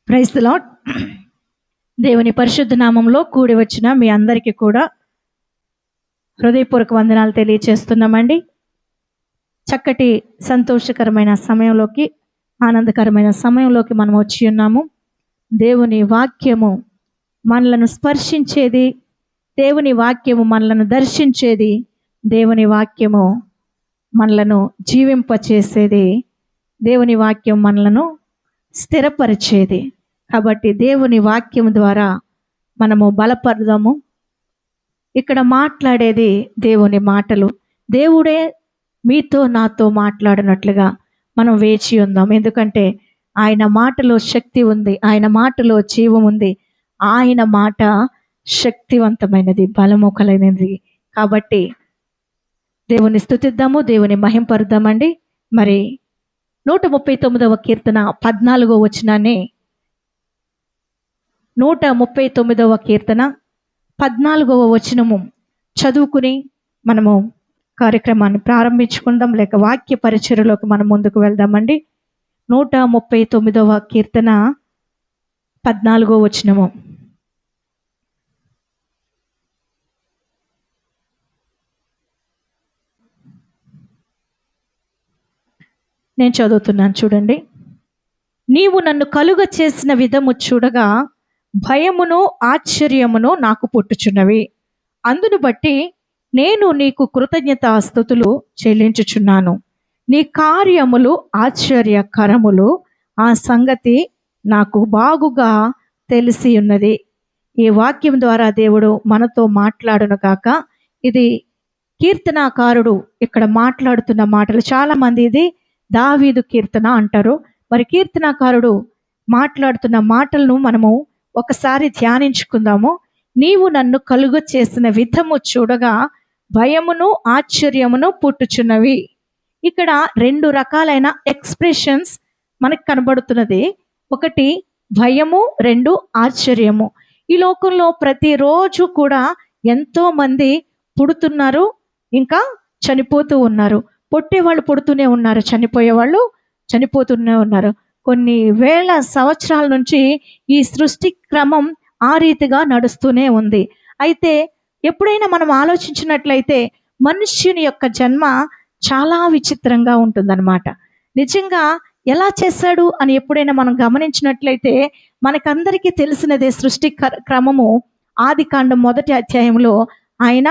Praise the lord. దేవుని పరిశుద్ధ నామంలో కూడి వచ్చిన మీ అందరికీ కూడా హృదయపూర్వక వందనాలు తెలియచేస్తున్నామండి. చక్కటి సంతోషకరమైన సమయంలోకి, ఆనందకరమైన సమయంలోకి మనం వచ్చి ఉన్నాము. దేవుని వాక్యము మనలను స్పర్శించేది, దేవుని వాక్యము మనలను దర్శించేది, దేవుని వాక్యము మనలను జీవింపచేసేది, దేవుని వాక్యం మనలను స్థిరపరిచేది. కాబట్టి దేవుని వాక్యం ద్వారా మనము బలపడదాము. ఇక్కడ మాట్లాడేది దేవుని మాటలు. దేవుడే మీతో నాతో మాట్లాడినట్లుగా మనం వేచి ఉందాం. ఎందుకంటే ఆయన మాటలో శక్తి ఉంది, ఆయన మాటలో జీవం ఉంది, ఆయన మాట శక్తివంతమైనది, బలము కలిగినది. కాబట్టి దేవుని స్తుతిద్దాము, దేవుని మహింపరుద్దామండి. మరి 139వ కీర్తన 14వ వచనాన్ని 139వ కీర్తన 14వ వచనము చదువుకుని మనము కార్యక్రమాన్ని ప్రారంభించుకుందాం, లేక వాక్య పరిచర్యలోకి మనం ముందుకు వెళ్దామండి. 139వ కీర్తన 14వ వచనము. నేను చదువుతున్నాను, చూడండి. నీవు నన్ను కలుగ చేసిన విధము చూడగా భయమును ఆశ్చర్యమును నాకు పుట్టుచున్నవి. అందును బట్టి నేను నీకు కృతజ్ఞతాస్తుతులు చెల్లించుచున్నాను. నీ కార్యములు ఆశ్చర్యకరములు, ఆ సంగతి నాకు బాగుగా తెలిసి ఉన్నది. ఈ వాక్యం ద్వారా దేవుడు మనతో మాట్లాడును కాక. ఇది కీర్తనాకారుడు ఇక్కడ మాట్లాడుతున్న మాటలు. చాలామంది ఇది దావీదు కీర్తన అంటారు. మరి కీర్తనాకారుడు మాట్లాడుతున్న మాటలను మనము ఒకసారి ధ్యానించుకుందాము. నీవు నన్ను కలుగ చేసిన విధము చూడగా భయమును ఆశ్చర్యమును పుట్టుచున్నవి. ఇక్కడ రెండు రకాలైన ఎక్స్ప్రెషన్స్ మనకు కనబడుతున్నది. ఒకటి భయము, రెండు ఆశ్చర్యము. ఈ లోకంలో ప్రతిరోజు కూడా ఎంతో మంది పుడుతున్నారు, ఇంకా చనిపోతూ ఉన్నారు. పుట్టేవాళ్ళు పుడుతూనే ఉన్నారు, చనిపోయేవాళ్ళు చనిపోతూనే ఉన్నారు. కొన్ని వేల సంవత్సరాల నుంచి ఈ సృష్టి క్రమం ఆ రీతిగా నడుస్తూనే ఉంది. అయితే ఎప్పుడైనా మనం ఆలోచించినట్లయితే మనుష్యుని యొక్క జన్మ చాలా విచిత్రంగా ఉంటుందన్నమాట. నిజంగా ఎలా చేశాడు అని ఎప్పుడైనా మనం గమనించినట్లయితే మనకందరికీ తెలిసినదే. సృష్టి క్రమము ఆదికాండం 1వ అధ్యాయంలో ఆయన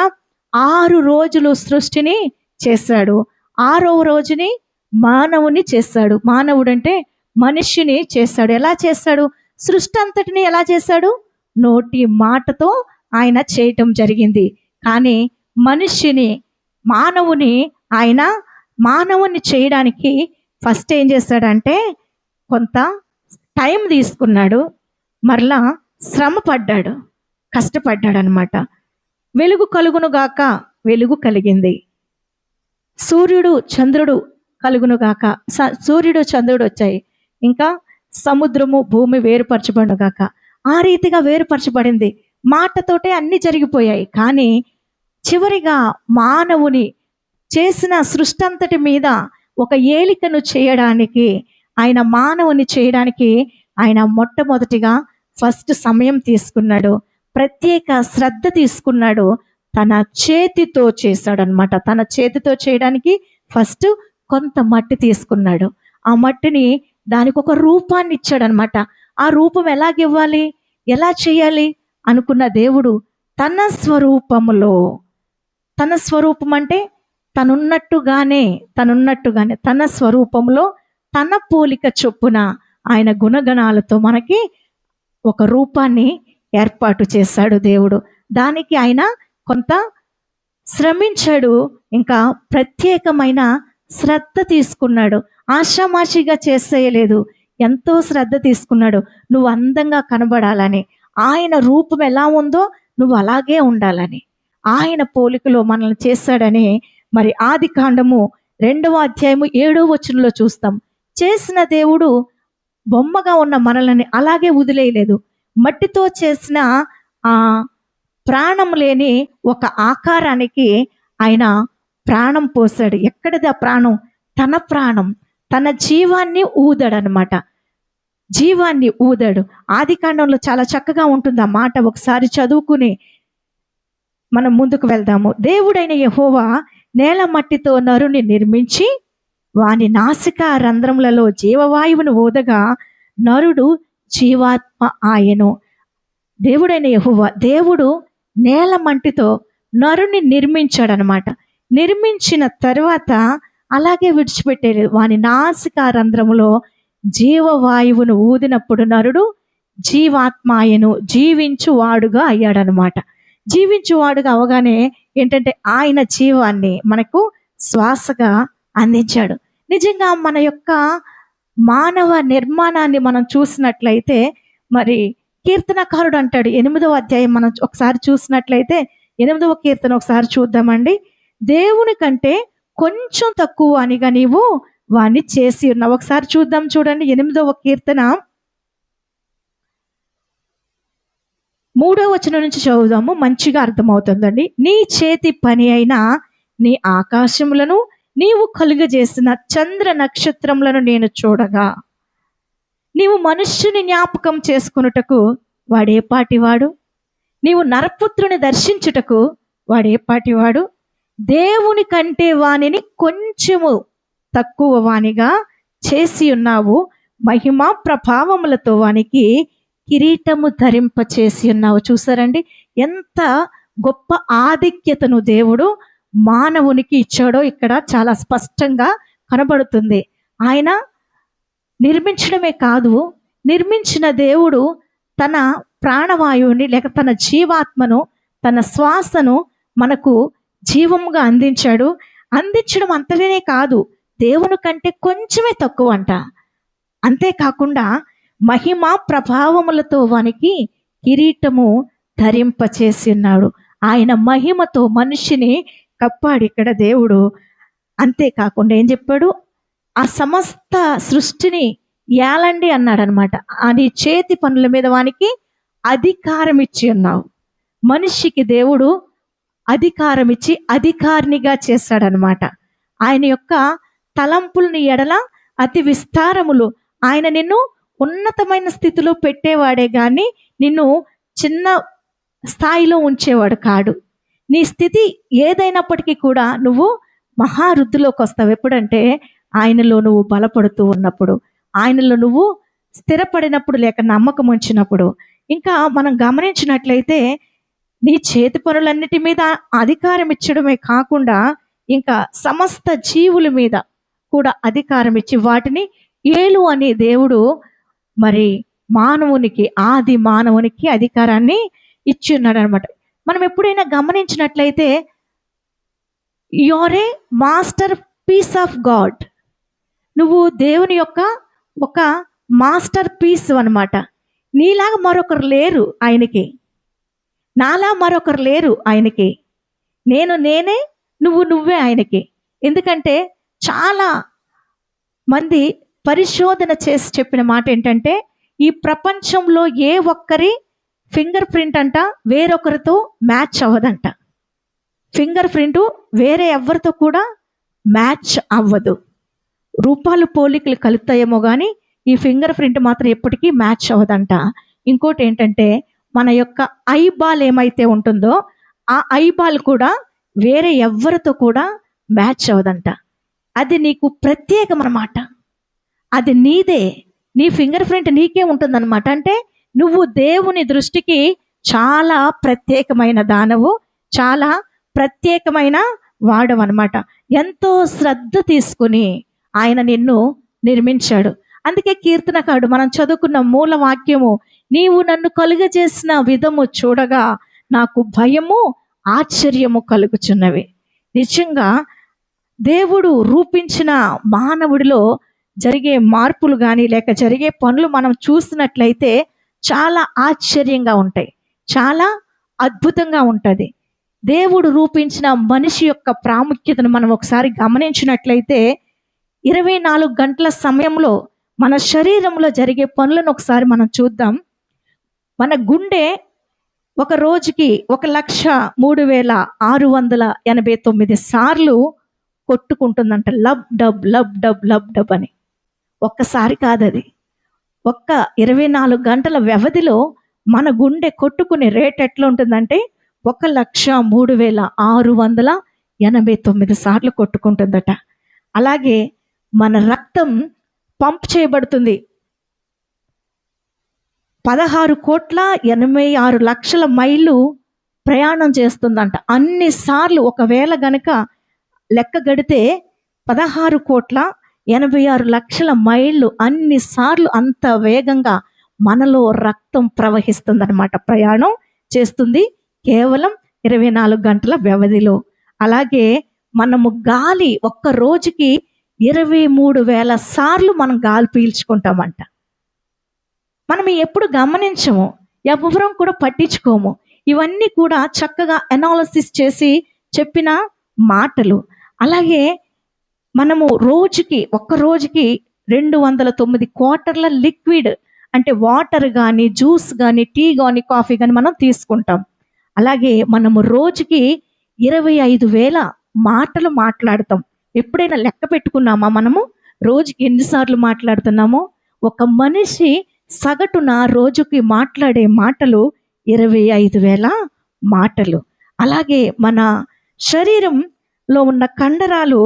6 రోజులు సృష్టిని చేశాడు. 6వ రోజుని మానవుని చేశాడు. మానవుడు అంటే మనిషిని చేశాడు. ఎలా చేశాడు? సృష్టి అంతటిని ఎలా చేశాడు? నోటి మాటతో ఆయన చేయటం జరిగింది. కానీ మనిషిని, మానవుని చేయడానికి ఫస్ట్ ఏం చేశాడంటే కొంత టైం తీసుకున్నాడు, మరలా శ్రమ పడ్డాడు, కష్టపడ్డాడు అనమాట. వెలుగు కలుగునుగాక, వెలుగు కలిగింది. సూర్యుడు చంద్రుడు కలుగునుగాక, సూర్యుడు చంద్రుడు వచ్చాయి. ఇంకా సముద్రము భూమి వేరుపరచబడునుగాక. ఆ రీతిగా వేరుపరచబడింది. మాటతోటే అన్ని జరిగిపోయాయి. కానీ చివరిగా మానవుని చేసిన సృష్టి అంతటి మీద ఒక ఏలికను చేయడానికి, ఆయన మానవుని చేయడానికి ఆయన మొట్టమొదటిగా ఫస్ట్ సమయం తీసుకున్నాడు, ప్రత్యేక శ్రద్ధ తీసుకున్నాడు. తన చేతితో చేశాడనమాట. తన చేతితో చేయడానికి ఫస్ట్ కొంత మట్టి తీసుకున్నాడు. ఆ మట్టిని దానికి ఒక రూపాన్ని ఇచ్చాడనమాట. ఆ రూపం ఎలాగివ్వాలి, ఎలా చేయాలి అనుకున్న దేవుడు తన స్వరూపములో, తన స్వరూపం అంటే తనున్నట్టుగానే తన స్వరూపంలో తన పోలిక చొప్పున ఆయన గుణగణాలతో మనకి ఒక రూపాన్ని ఏర్పాటు చేశాడు దేవుడు. దానికి ఆయన కొంత శ్రమించాడు, ఇంకా ప్రత్యేకమైన శ్రద్ధ తీసుకున్నాడు. ఆషామాషిగా చేసేయలేదు, ఎంతో శ్రద్ధ తీసుకున్నాడు. నువ్వు అందంగా కనబడాలని, ఆయన రూపం ఎలా ఉందో నువ్వు అలాగే ఉండాలని, ఆయన పోలికలో మనల్ని చేశాడని మరి ఆదికాండము 2వ అధ్యాయము 7వ వచనంలో చూస్తాం. చేసిన దేవుడు బొమ్మగా ఉన్న మనల్ని అలాగే వదిలేయలేదు. మట్టితో చేసిన ఆ ప్రాణం లేని ఒక ఆకారానికి ఆయన ప్రాణం పోసాడు. ఎక్కడిది ఆ ప్రాణం? తన ప్రాణం, తన జీవాన్ని ఊదాడనమాట. జీవాన్ని ఊదాడు. ఆదికాండంలో చాలా చక్కగా ఉంటుంది ఆ మాట. ఒకసారి చదువుకుని మనం ముందుకు వెళ్దాము. దేవుడైన యెహోవా నేల మట్టితో నరుని నిర్మించి వాని నాసిక రంధ్రములలో జీవవాయువును ఊదగా నరుడు జీవాత్మ ఆయను. దేవుడైన యెహోవా, దేవుడు నేల మంటితో నరుని నిర్మించాడనమాట. నిర్మించిన తర్వాత అలాగే విడిచిపెట్టేది. వాని నాసిక రంధ్రములో జీవవాయువును ఊదినప్పుడు నరుడు జీవాత్మాయను, జీవించువాడుగా అయ్యాడనమాట. జీవించువాడుగా అవగానే ఏంటంటే ఆయన జీవాన్ని మనకు శ్వాసగా అందించాడు. నిజంగా మన యొక్క మానవ నిర్మాణాన్ని మనం చూసినట్లయితే, మరి కీర్తనకారుడు అంటాడు 8వ అధ్యాయం మనం ఒకసారి చూసినట్లయితే 8వ కీర్తన ఒకసారి చూద్దామండి. దేవుని కంటే కొంచెం తక్కువ అనిగా నీవు వాణ్ణి చేసి ఉన్నావు. ఒకసారి చూద్దాం, చూడండి 8వ కీర్తన 3వ వచనం నుంచి చదువుదాము, మంచిగా అర్థమవుతుందండి. నీ చేతి పని అయిన నీ ఆకాశములను నీవు కలుగజేసిన చంద్ర నక్షత్రములను నేను చూడగా, నీవు మనుష్యుని జ్ఞాపకం చేసుకున్నటకు వాడేపాటివాడు, నీవు నరపుత్రుని దర్శించుటకు వాడేపాటివాడు. దేవుని కంటే వానిని కొంచెము తక్కువ వానిగా చేసి ఉన్నావు. మహిమ ప్రభావములతో వానికి కిరీటము ధరింప చేసి ఉన్నావు. చూసారండి ఎంత గొప్ప ఆధిక్యతను దేవుడు మానవునికి ఇచ్చాడో ఇక్కడ చాలా స్పష్టంగా కనబడుతుంది. ఆయన నిర్మించడమే కాదు, నిర్మించిన దేవుడు తన ప్రాణవాయువుని లేక తన జీవాత్మను, తన శ్వాసను మనకు జీవముగా అందించాడు. అందించడం అంతనే కాదు, దేవుని కంటే కొంచెమే తక్కువ అంట. అంతేకాకుండా మహిమ ప్రభావములతో వానికి కిరీటము ధరింపచేసి ఉన్నాడు. ఆయన మహిమతో మనిషిని కప్పాడు ఇక్కడ దేవుడు. అంతేకాకుండా ఏం చెప్పాడు, ఆ సమస్త సృష్టిని ఏలండి అన్నాడు అనమాట. అది చేతి పనుల మీద వానికి అధికారం ఇచ్చి ఉన్నావు. మనిషికి దేవుడు అధికారం ఇచ్చి అధికారినిగా చేశాడనమాట. ఆయన యొక్క తలంపుల్ని ఎడల అతి విస్తారములు. ఆయన నిన్ను ఉన్నతమైన స్థితిలో పెట్టేవాడే కానీ నిన్ను చిన్న స్థాయిలో ఉంచేవాడు కాడు. నీ స్థితి ఏదైనప్పటికీ కూడా నువ్వు మహావృద్ధిలోకి వస్తావు. ఎప్పుడంటే ఆయనలో నువ్వు బలపడుతూ ఉన్నప్పుడు, ఆయనలో నువ్వు స్థిరపడినప్పుడు, లేక నమ్మకం ఉంచినప్పుడు. ఇంకా మనం గమనించినట్లయితే నీ చేతి పనులన్నిటి మీద అధికారం ఇచ్చడమే కాకుండా ఇంకా సమస్త జీవుల మీద కూడా అధికారం ఇచ్చి వాటిని ఏలు అని దేవుడు మరి మానవునికి, ఆది మానవునికి అధికారాన్ని ఇచ్చి ఉన్నాడు అనమాట. మనం ఎప్పుడైనా గమనించినట్లయితే your a masterpiece of God, నువ్వు దేవుని యొక్క ఒక మాస్టర్ పీస్ అనమాట. నీలాగా మరొకరు లేరు ఆయనకి, నాలా మరొకరు లేరు ఆయనకి. నేనే, నువ్వే ఆయనకి. ఎందుకంటే చాలా మంది పరిశోధన చేసి చెప్పిన మాట ఏంటంటే, ఈ ప్రపంచంలో ఏ ఒక్కరి ఫింగర్ ప్రింట్ అంట వేరొకరితో మ్యాచ్ అవ్వదంట. ఫింగర్ ప్రింట్ వేరే ఎవరితో కూడా మ్యాచ్ అవ్వదు. రూపాలు పోలికలు కలుగుతాయేమో కానీ ఈ ఫింగర్ ప్రింట్ మాత్రం ఎప్పటికీ మ్యాచ్ అవ్వదంట. ఇంకోటి ఏంటంటే, మన యొక్క ఐబాల్ ఏమైతే ఉంటుందో ఆ ఐబాల్ కూడా వేరే ఎవరితో కూడా మ్యాచ్ అవ్వదంట. అది నీకు ప్రత్యేకం అన్నమాట. అది నీదే, నీ ఫింగర్ ప్రింట్ నీకే ఉంటుందన్నమాట. అంటే నువ్వు దేవుని దృష్టికి చాలా ప్రత్యేకమైన దానవు, చాలా ప్రత్యేకమైన వాడవు అనమాట. ఎంతో శ్రద్ధ తీసుకుని ఆయన నిన్ను నిర్మించాడు. అందుకే కీర్తనకారుడు మనం చదువుకున్న మూల వాక్యము, నీవు నన్ను కలుగజేసిన విధము చూడగా నాకు భయము ఆశ్చర్యము కలుగుచున్నవి. నిజంగా దేవుడు రూపించిన మానవుడిలో జరిగే మార్పులు కానీ లేక జరిగే పనులు మనం చూసినట్లయితే చాలా ఆశ్చర్యంగా ఉంటాయి, చాలా అద్భుతంగా ఉంటుంది. దేవుడు రూపించిన మనిషి యొక్క ప్రాముఖ్యతను మనం ఒకసారి గమనించినట్లయితే 24 గంటల సమయంలో మన శరీరంలో జరిగే పనులను ఒకసారి మనం చూద్దాం. మన గుండె ఒక రోజుకి 1,03,689 సార్లు కొట్టుకుంటుందంట. Lub dub lub dub lub dub అని. ఒక్కసారి కాదు, అది ఒక్క 24 గంటల వ్యవధిలో మన గుండె కొట్టుకునే రేట్ ఎట్లా ఉంటుందంటే 1,03,689 సార్లు కొట్టుకుంటుందట. అలాగే మన రక్తం పంప్ చేయబడుతుంది 16,86,00,000 మైళ్ళు ప్రయాణం చేస్తుందంట. అన్నిసార్లు ఒకవేళ గనక లెక్క గడితే 16,86,00,000 మైళ్ళు అన్నిసార్లు అంత వేగంగా మనలో రక్తం ప్రవహిస్తుందన్నమాట. ప్రయాణం చేస్తుంది కేవలం 24 గంటల వ్యవధిలో. అలాగే మనము గాలి ఒక్క రోజుకి 23,000 సార్లు మనం గాలి పీల్చుకుంటామంట. మనం ఎప్పుడు గమనించము, ఎవరం కూడా పట్టించుకోము. ఇవన్నీ కూడా చక్కగా అనాలిసిస్ చేసి చెప్పిన మాటలు. అలాగే మనము ఒక్క రోజుకి 209 క్వార్టర్ల లిక్విడ్ అంటే వాటర్ కానీ, జ్యూస్ కానీ, టీ కానీ, కాఫీ కానీ మనం తీసుకుంటాం. అలాగే మనము రోజుకి 25,000 మాటలు మాట్లాడతాం. ఎప్పుడైనా లెక్క పెట్టుకున్నామా మనము రోజుకి ఎన్నిసార్లు మాట్లాడుతున్నామో? ఒక మనిషి సగటున రోజుకి మాట్లాడే మాటలు 25,000 మాటలు. అలాగే మన శరీరంలో ఉన్న కండరాలు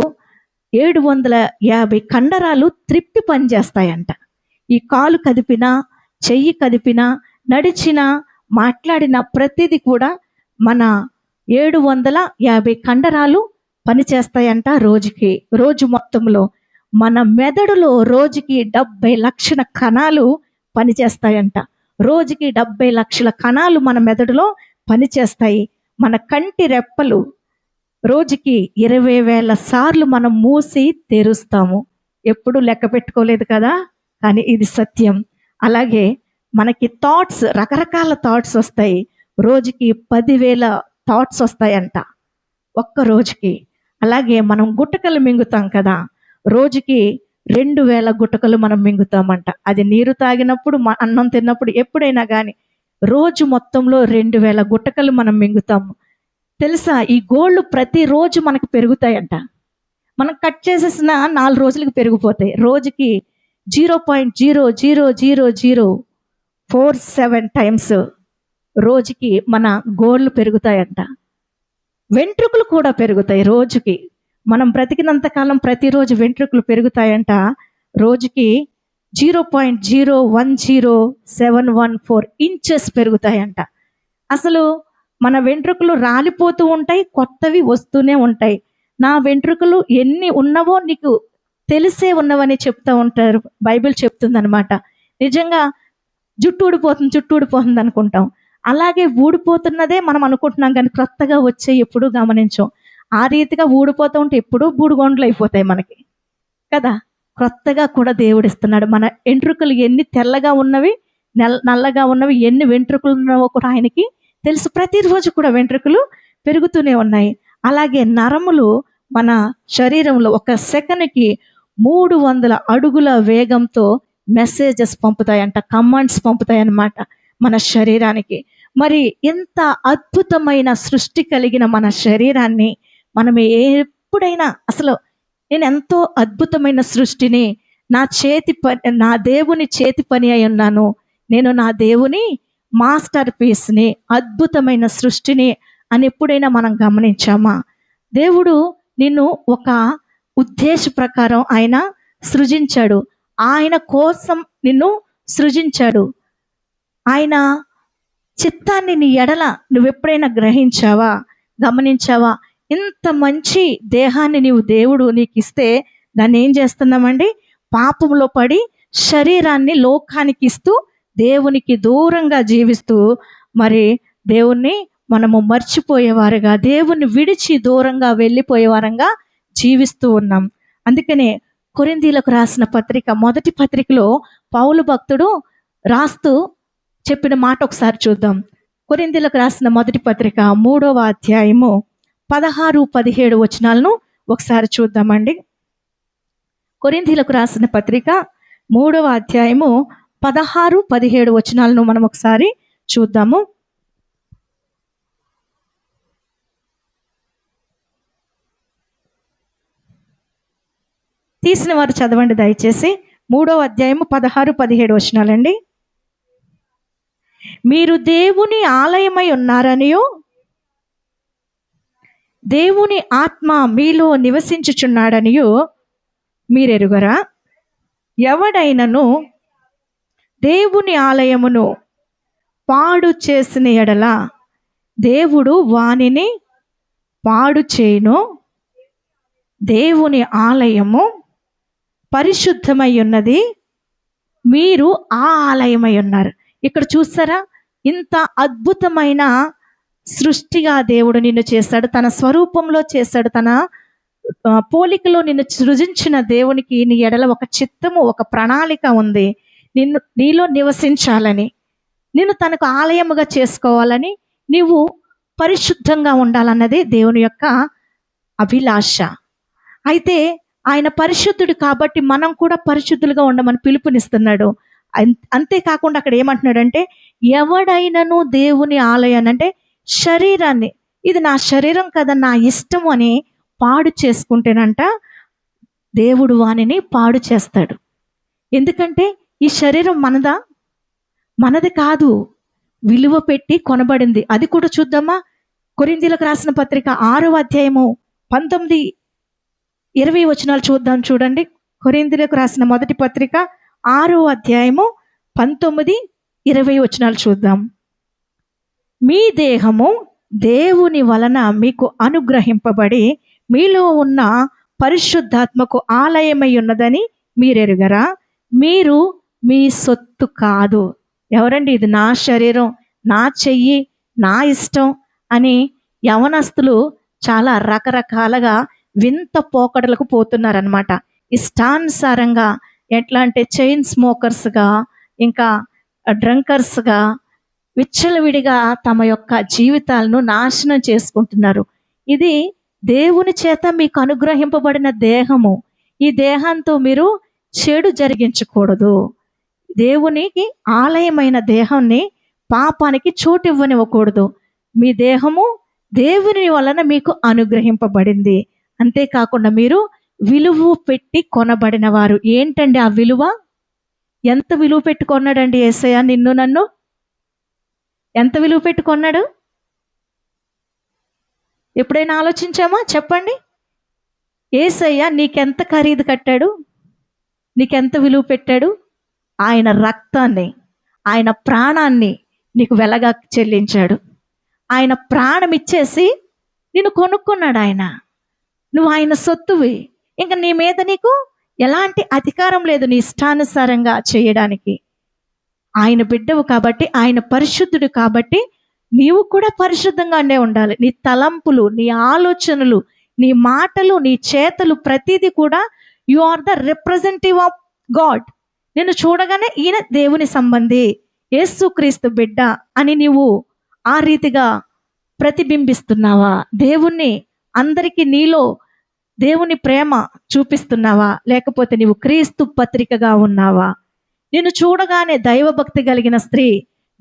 750 కండరాలు త్రిప్పి పనిచేస్తాయంట. ఈ కాలు కదిపినా, చెయ్యి కదిపినా, నడిచినా, మాట్లాడిన ప్రతిదీ కూడా మన 750 కండరాలు పనిచేస్తాయంట రోజు మొత్తంలో. మన మెదడులో రోజుకి 70 లక్షల కణాలు పనిచేస్తాయంట. రోజుకి 70 లక్షల కణాలు మన మెదడులో పనిచేస్తాయి. మన కంటి రెప్పలు రోజుకి 20,000 సార్లు మనం మూసి తెరుస్తాము. ఎప్పుడు లెక్క పెట్టుకోలేదు కదా, కానీ ఇది సత్యం. అలాగే మనకి రకరకాల థాట్స్ వస్తాయి. రోజుకి 10,000 థాట్స్ వస్తాయంట ఒక్క రోజుకి. అలాగే మనం గుట్టకలు మింగుతాం కదా, రోజుకి 2,000 గుట్టకలు మనం మింగుతామంట. అది నీరు తాగినప్పుడు, అన్నం తిన్నప్పుడు, ఎప్పుడైనా కానీ రోజు మొత్తంలో 2,000 గుట్టకలు మనం మింగుతాము. తెలుసా, ఈ గోళ్ళు ప్రతిరోజు మనకు పెరుగుతాయంట. మనం కట్ చేసేసిన 4 రోజులకి పెరిగిపోతాయి. రోజుకి 0.0000047 టైమ్స్ రోజుకి మన గోళ్ళు పెరుగుతాయంట. వెంట్రుకలు కూడా పెరుగుతాయి రోజుకి. మనం బ్రతికినంత కాలం ప్రతిరోజు వెంట్రుకలు పెరుగుతాయంట. రోజుకి 0.010714 ఇంచెస్ పెరుగుతాయంట. అసలు మన వెంట్రుకలు రాలిపోతూ ఉంటాయి, కొత్తవి వస్తూనే ఉంటాయి. నా వెంట్రుకలు ఎన్ని ఉన్నవో నీకు తెలిసే ఉన్నవని చెప్తూ ఉంటారు. బైబిల్ చెప్తుందనమాట. నిజంగా జుట్టు ఊడిపోతుంది అనుకుంటాం. అలాగే ఊడిపోతున్నదే మనం అనుకుంటున్నాం, కానీ క్రొత్తగా వచ్చే ఎప్పుడూ గమనించాం. ఆ రీతిగా ఊడిపోతూ ఉంటే ఎప్పుడూ బూడిగొండలు అయిపోతాయి మనకి కదా. క్రొత్తగా కూడా దేవుడిస్తున్నాడు. మన వెంట్రుకలు ఎన్ని తెల్లగా ఉన్నవి, నల్లగా ఉన్నవి, ఎన్ని వెంట్రుకలు ఉన్నావో కూడా ఆయనకి తెలుసు. ప్రతిరోజు కూడా వెంట్రుకలు పెరుగుతూనే ఉన్నాయి. అలాగే నరములు మన శరీరంలో ఒక సెకనుకి 300 అడుగుల వేగంతో మెసేజెస్ పంపుతాయంట, కమాండ్స్ పంపుతాయన్నమాట మన శరీరానికి. మరి ఎంత అద్భుతమైన సృష్టి కలిగిన మన శరీరాన్ని మనం ఎప్పుడైనా అసలు నేను ఎంతో అద్భుతమైన సృష్టిని, నా దేవుని చేతి పని అయి ఉన్నాను, నేను నా దేవుని మాస్టర్ పీస్ని, అద్భుతమైన సృష్టిని అని ఎప్పుడైనా మనం గమనించామా? దేవుడు నిన్ను ఒక ఉద్దేశ ప్రకారం ఆయన సృజించాడు. ఆయన కోసం నిన్ను సృజించాడు. ఆయన చిత్తాన్ని నీ ఎడల నువ్వెప్పుడైనా గ్రహించావా, గమనించావా? ఇంత మంచి దేహాన్ని దేవుడు నీకు ఇస్తే దాన్ని ఏం చేస్తున్నామండి? పాపంలో పడి శరీరాన్ని లోకానికి ఇస్తూ దేవునికి దూరంగా జీవిస్తూ మరి దేవుణ్ణి మనము మర్చిపోయేవారుగా, దేవుణ్ణి విడిచి దూరంగా వెళ్ళిపోయేవారంగా జీవిస్తూ ఉన్నాం. అందుకనే కొరింథీలకు రాసిన పత్రిక, మొదటి పత్రికలో పౌలు భక్తుడు రాస్తూ చెప్పిన మాట ఒకసారి చూద్దాం. కొరింథీలకు రాసిన మొదటి పత్రిక 3వ అధ్యాయము 16-17 వచనాలను ఒకసారి చూద్దామండి. కొరింథీలకు రాసిన పత్రిక 3వ అధ్యాయము 16-17 వచనాలను మనం ఒకసారి చూద్దాము. తీసిన వారు చదవండి దయచేసి. 3వ అధ్యాయము 16-17 వచనాలండి. మీరు దేవుని ఆలయమై ఉన్నారనియు దేవుని ఆత్మ మీలో నివసించుచున్నాడనియు మీరెరుగరా? ఎవడైనను దేవుని ఆలయమును పాడు చేసిన ఎడల దేవుడు వానిని పాడు చేయును. దేవుని ఆలయము పరిశుద్ధమై ఉన్నది, మీరు ఆ ఆలయమై ఉన్నారు. ఇక్కడ చూసారా, ఇంత అద్భుతమైన సృష్టిగా దేవుడు నిన్ను చేశాడు, తన స్వరూపంలో చేశాడు, తన పోలికలో నిన్ను సృజించిన దేవునికి నీ ఎడల ఒక చిత్తము, ఒక ప్రణాళిక ఉంది. నీలో నివసించాలని, నిన్ను తనకు ఆలయముగా చేసుకోవాలని, నీవు పరిశుద్ధంగా ఉండాలన్నది దేవుని యొక్క అభిలాష. అయితే ఆయన పరిశుద్ధుడు కాబట్టి మనం కూడా పరిశుద్ధులుగా ఉండమని పిలుపునిస్తున్నాడు. అంతేకాకుండా అక్కడ ఏమంటున్నాడంటే, ఎవడైనను దేవుని ఆలయాన్ని అంటే శరీరాన్ని, ఇది నా శరీరం కదా, నా ఇష్టం అని పాడు చేసుకుంటేనంట దేవుడు వానిని పాడు చేస్తాడు. ఎందుకంటే ఈ శరీరం మనది కాదు, విలువ పెట్టి కొనబడింది. అది కూడా చూద్దామా? కొరింథీయులకు రాసిన పత్రిక 6వ అధ్యాయము 19-20 వచనాలు చూద్దాం. చూడండి, కొరింథీయులకు రాసిన మొదటి పత్రిక 6వ అధ్యాయము 19-20 వచనాలు చూద్దాం. మీ దేహము దేవుని వలన మీకు అనుగ్రహింపబడి మీలో ఉన్న పరిశుద్ధాత్మకు ఆలయమై ఉన్నదని మీరెరుగరా? మీరు మీ సొత్తు కాదు. ఎవరండి? ఇది నా శరీరం, నా చెయ్యి, నా ఇష్టం అని యవనస్తులు చాలా రకరకాలుగా వింత పోకడలకు పోతున్నారనమాట. ఇష్టానుసారంగా ఎట్లా అంటే చైన్ స్మోకర్స్గా, ఇంకా డ్రంకర్స్గా, విచ్చలవిడిగా తమ యొక్క జీవితాలను నాశనం చేసుకుంటున్నారు. ఇది దేవుని చేత మీకు అనుగ్రహింపబడిన దేహము. ఈ దేహంతో మీరు చెడు జరిగించకూడదు. దేవునికి ఆలయమైన దేహాన్ని పాపానికి చోటు ఇవ్వనివ్వకూడదు. మీ దేహము దేవుని వలన మీకు అనుగ్రహింపబడింది. అంతేకాకుండా మీరు విలువ పెట్టి కొనబడిన వారు. ఏంటండి ఆ విలువ? ఎంత విలువ పెట్టి కొన్నాడండి యేసయ్య నిన్ను నన్ను? ఎంత విలువ పెట్టి కొన్నాడు? ఎప్పుడైనా ఆలోచించామా? చెప్పండి. యేసయ్య నీకెంత ఖరీదు కట్టాడు? నీకెంత విలువ పెట్టాడు? ఆయన రక్తాన్ని, ఆయన ప్రాణాన్ని నీకు వెలగా చెల్లించాడు. ఆయన ప్రాణం ఇచ్చేసి నిన్ను కొనుక్కున్నాడు ఆయన. నువ్వు ఆయన సొత్తువి. ఇంకా నీ మీద నీకు ఎలాంటి అధికారం లేదు నీ ఇష్టానుసారంగా చేయడానికి. ఆయన బిడ్డవు కాబట్టి, ఆయన పరిశుద్ధుడు కాబట్టి నీవు కూడా పరిశుద్ధంగానే ఉండాలి. నీ తలంపులు, నీ ఆలోచనలు, నీ మాటలు, నీ చేతలు, ప్రతిదీ కూడా you are the representative of God. నిన్ను చూడగానే ఈయన దేవుని సంబంధి, యేసుక్రీస్తు బిడ్డ అని నీవు ఆ రీతిగా ప్రతిబింబిస్తున్నావా? దేవుణ్ణి అందరికీ నీలో దేవుని ప్రేమ చూపిస్తున్నావా? లేకపోతే నీవు క్రీస్తు పత్రికగా ఉన్నావా? నిన్ను చూడగానే దైవభక్తి కలిగిన స్త్రీ,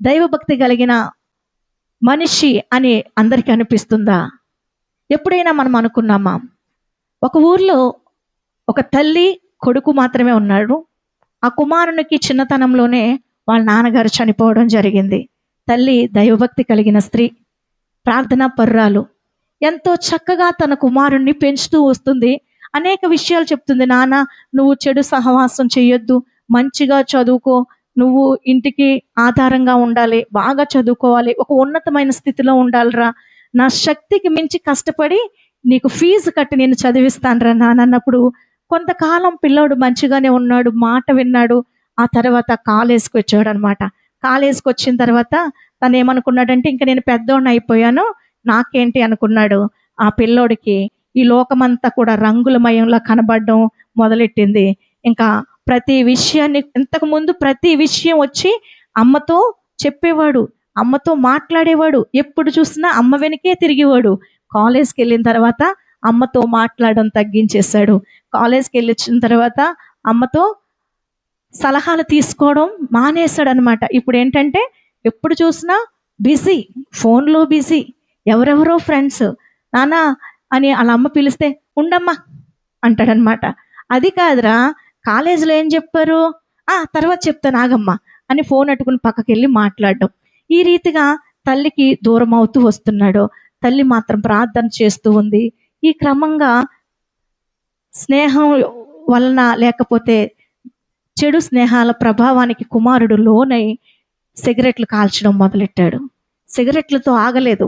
దైవభక్తి కలిగిన మనిషి అని అందరికీ అనిపిస్తుందా? ఎప్పుడైనా మనం అనుకున్నామా? ఒక ఊర్లో ఒక తల్లి కొడుకు మాత్రమే ఉన్నాడు. ఆ కుమారునికి చిన్నతనంలోనే వాళ్ళ నాన్నగారు చనిపోవడం జరిగింది. తల్లి దైవభక్తి కలిగిన స్త్రీ, ప్రార్థనా పర్రాలు, ఎంతో చక్కగా తన కుమారుణ్ణి పెంచుతూ వస్తుంది. అనేక విషయాలు చెప్తుంది. నాన్న, నువ్వు చెడు సహవాసం చేయొద్దు, మంచిగా చదువుకో, నువ్వు ఇంటికి ఆధారంగా ఉండాలి, బాగా చదువుకోవాలి, ఒక ఉన్నతమైన స్థితిలో ఉండాలిరా, నా శక్తికి మించి కష్టపడి నీకు ఫీజు కట్టి నేను చదివిస్తానురా నాన్న అన్నప్పుడు కొంతకాలం పిల్లోడు మంచిగానే ఉన్నాడు, మాట విన్నాడు. ఆ తర్వాత కాలేజ్కి వచ్చాడు అనమాట. కాలేజ్కి వచ్చిన తర్వాత తను ఏమనుకున్నాడంటే, ఇంకా నేను పెద్దోడిని అయిపోయాను, నాకేంటి అనుకున్నాడు. ఆ పిల్లోడికి ఈ లోకమంతా కూడా రంగులమయంలా కనబడడం మొదలెట్టింది. ఇంకా ప్రతి విషయాన్ని, ఇంతకుముందు ప్రతి విషయం వచ్చి అమ్మతో చెప్పేవాడు, అమ్మతో మాట్లాడేవాడు, ఎప్పుడు చూసినా అమ్మ వెనకే తిరిగేవాడు. కాలేజ్కి వెళ్ళిన తర్వాత అమ్మతో మాట్లాడడం తగ్గించేశాడు. కాలేజ్కి వెళ్ళొచ్చిన తర్వాత అమ్మతో సలహాలు తీసుకోవడం మానేశాడు అనమాట. ఇప్పుడు ఏంటంటే ఎప్పుడు చూసినా బిజీ, ఫోన్లో బిజీ, ఎవరెవరో ఫ్రెండ్స్. నాన్న అని వాళ్ళ అమ్మ పిలిస్తే ఉండమ్మా అంటాడనమాట. అది కాదురా, కాలేజీలో ఏం చెప్పారు? తర్వాత చెప్తాను ఆగమ్మా అని ఫోన్ అట్టుకుని పక్కకెళ్ళి మాట్లాడడం. ఈ రీతిగా తల్లికి దూరం అవుతూ వస్తున్నాడు. తల్లి మాత్రం ప్రార్థన చేస్తూ ఉంది. ఈ క్రమంగా స్నేహం వలన లేకపోతే చెడు స్నేహాల ప్రభావానికి కుమారుడు లోనై సిగరెట్లు కాల్చడం మొదలెట్టాడు. సిగరెట్లతో ఆగలేదు.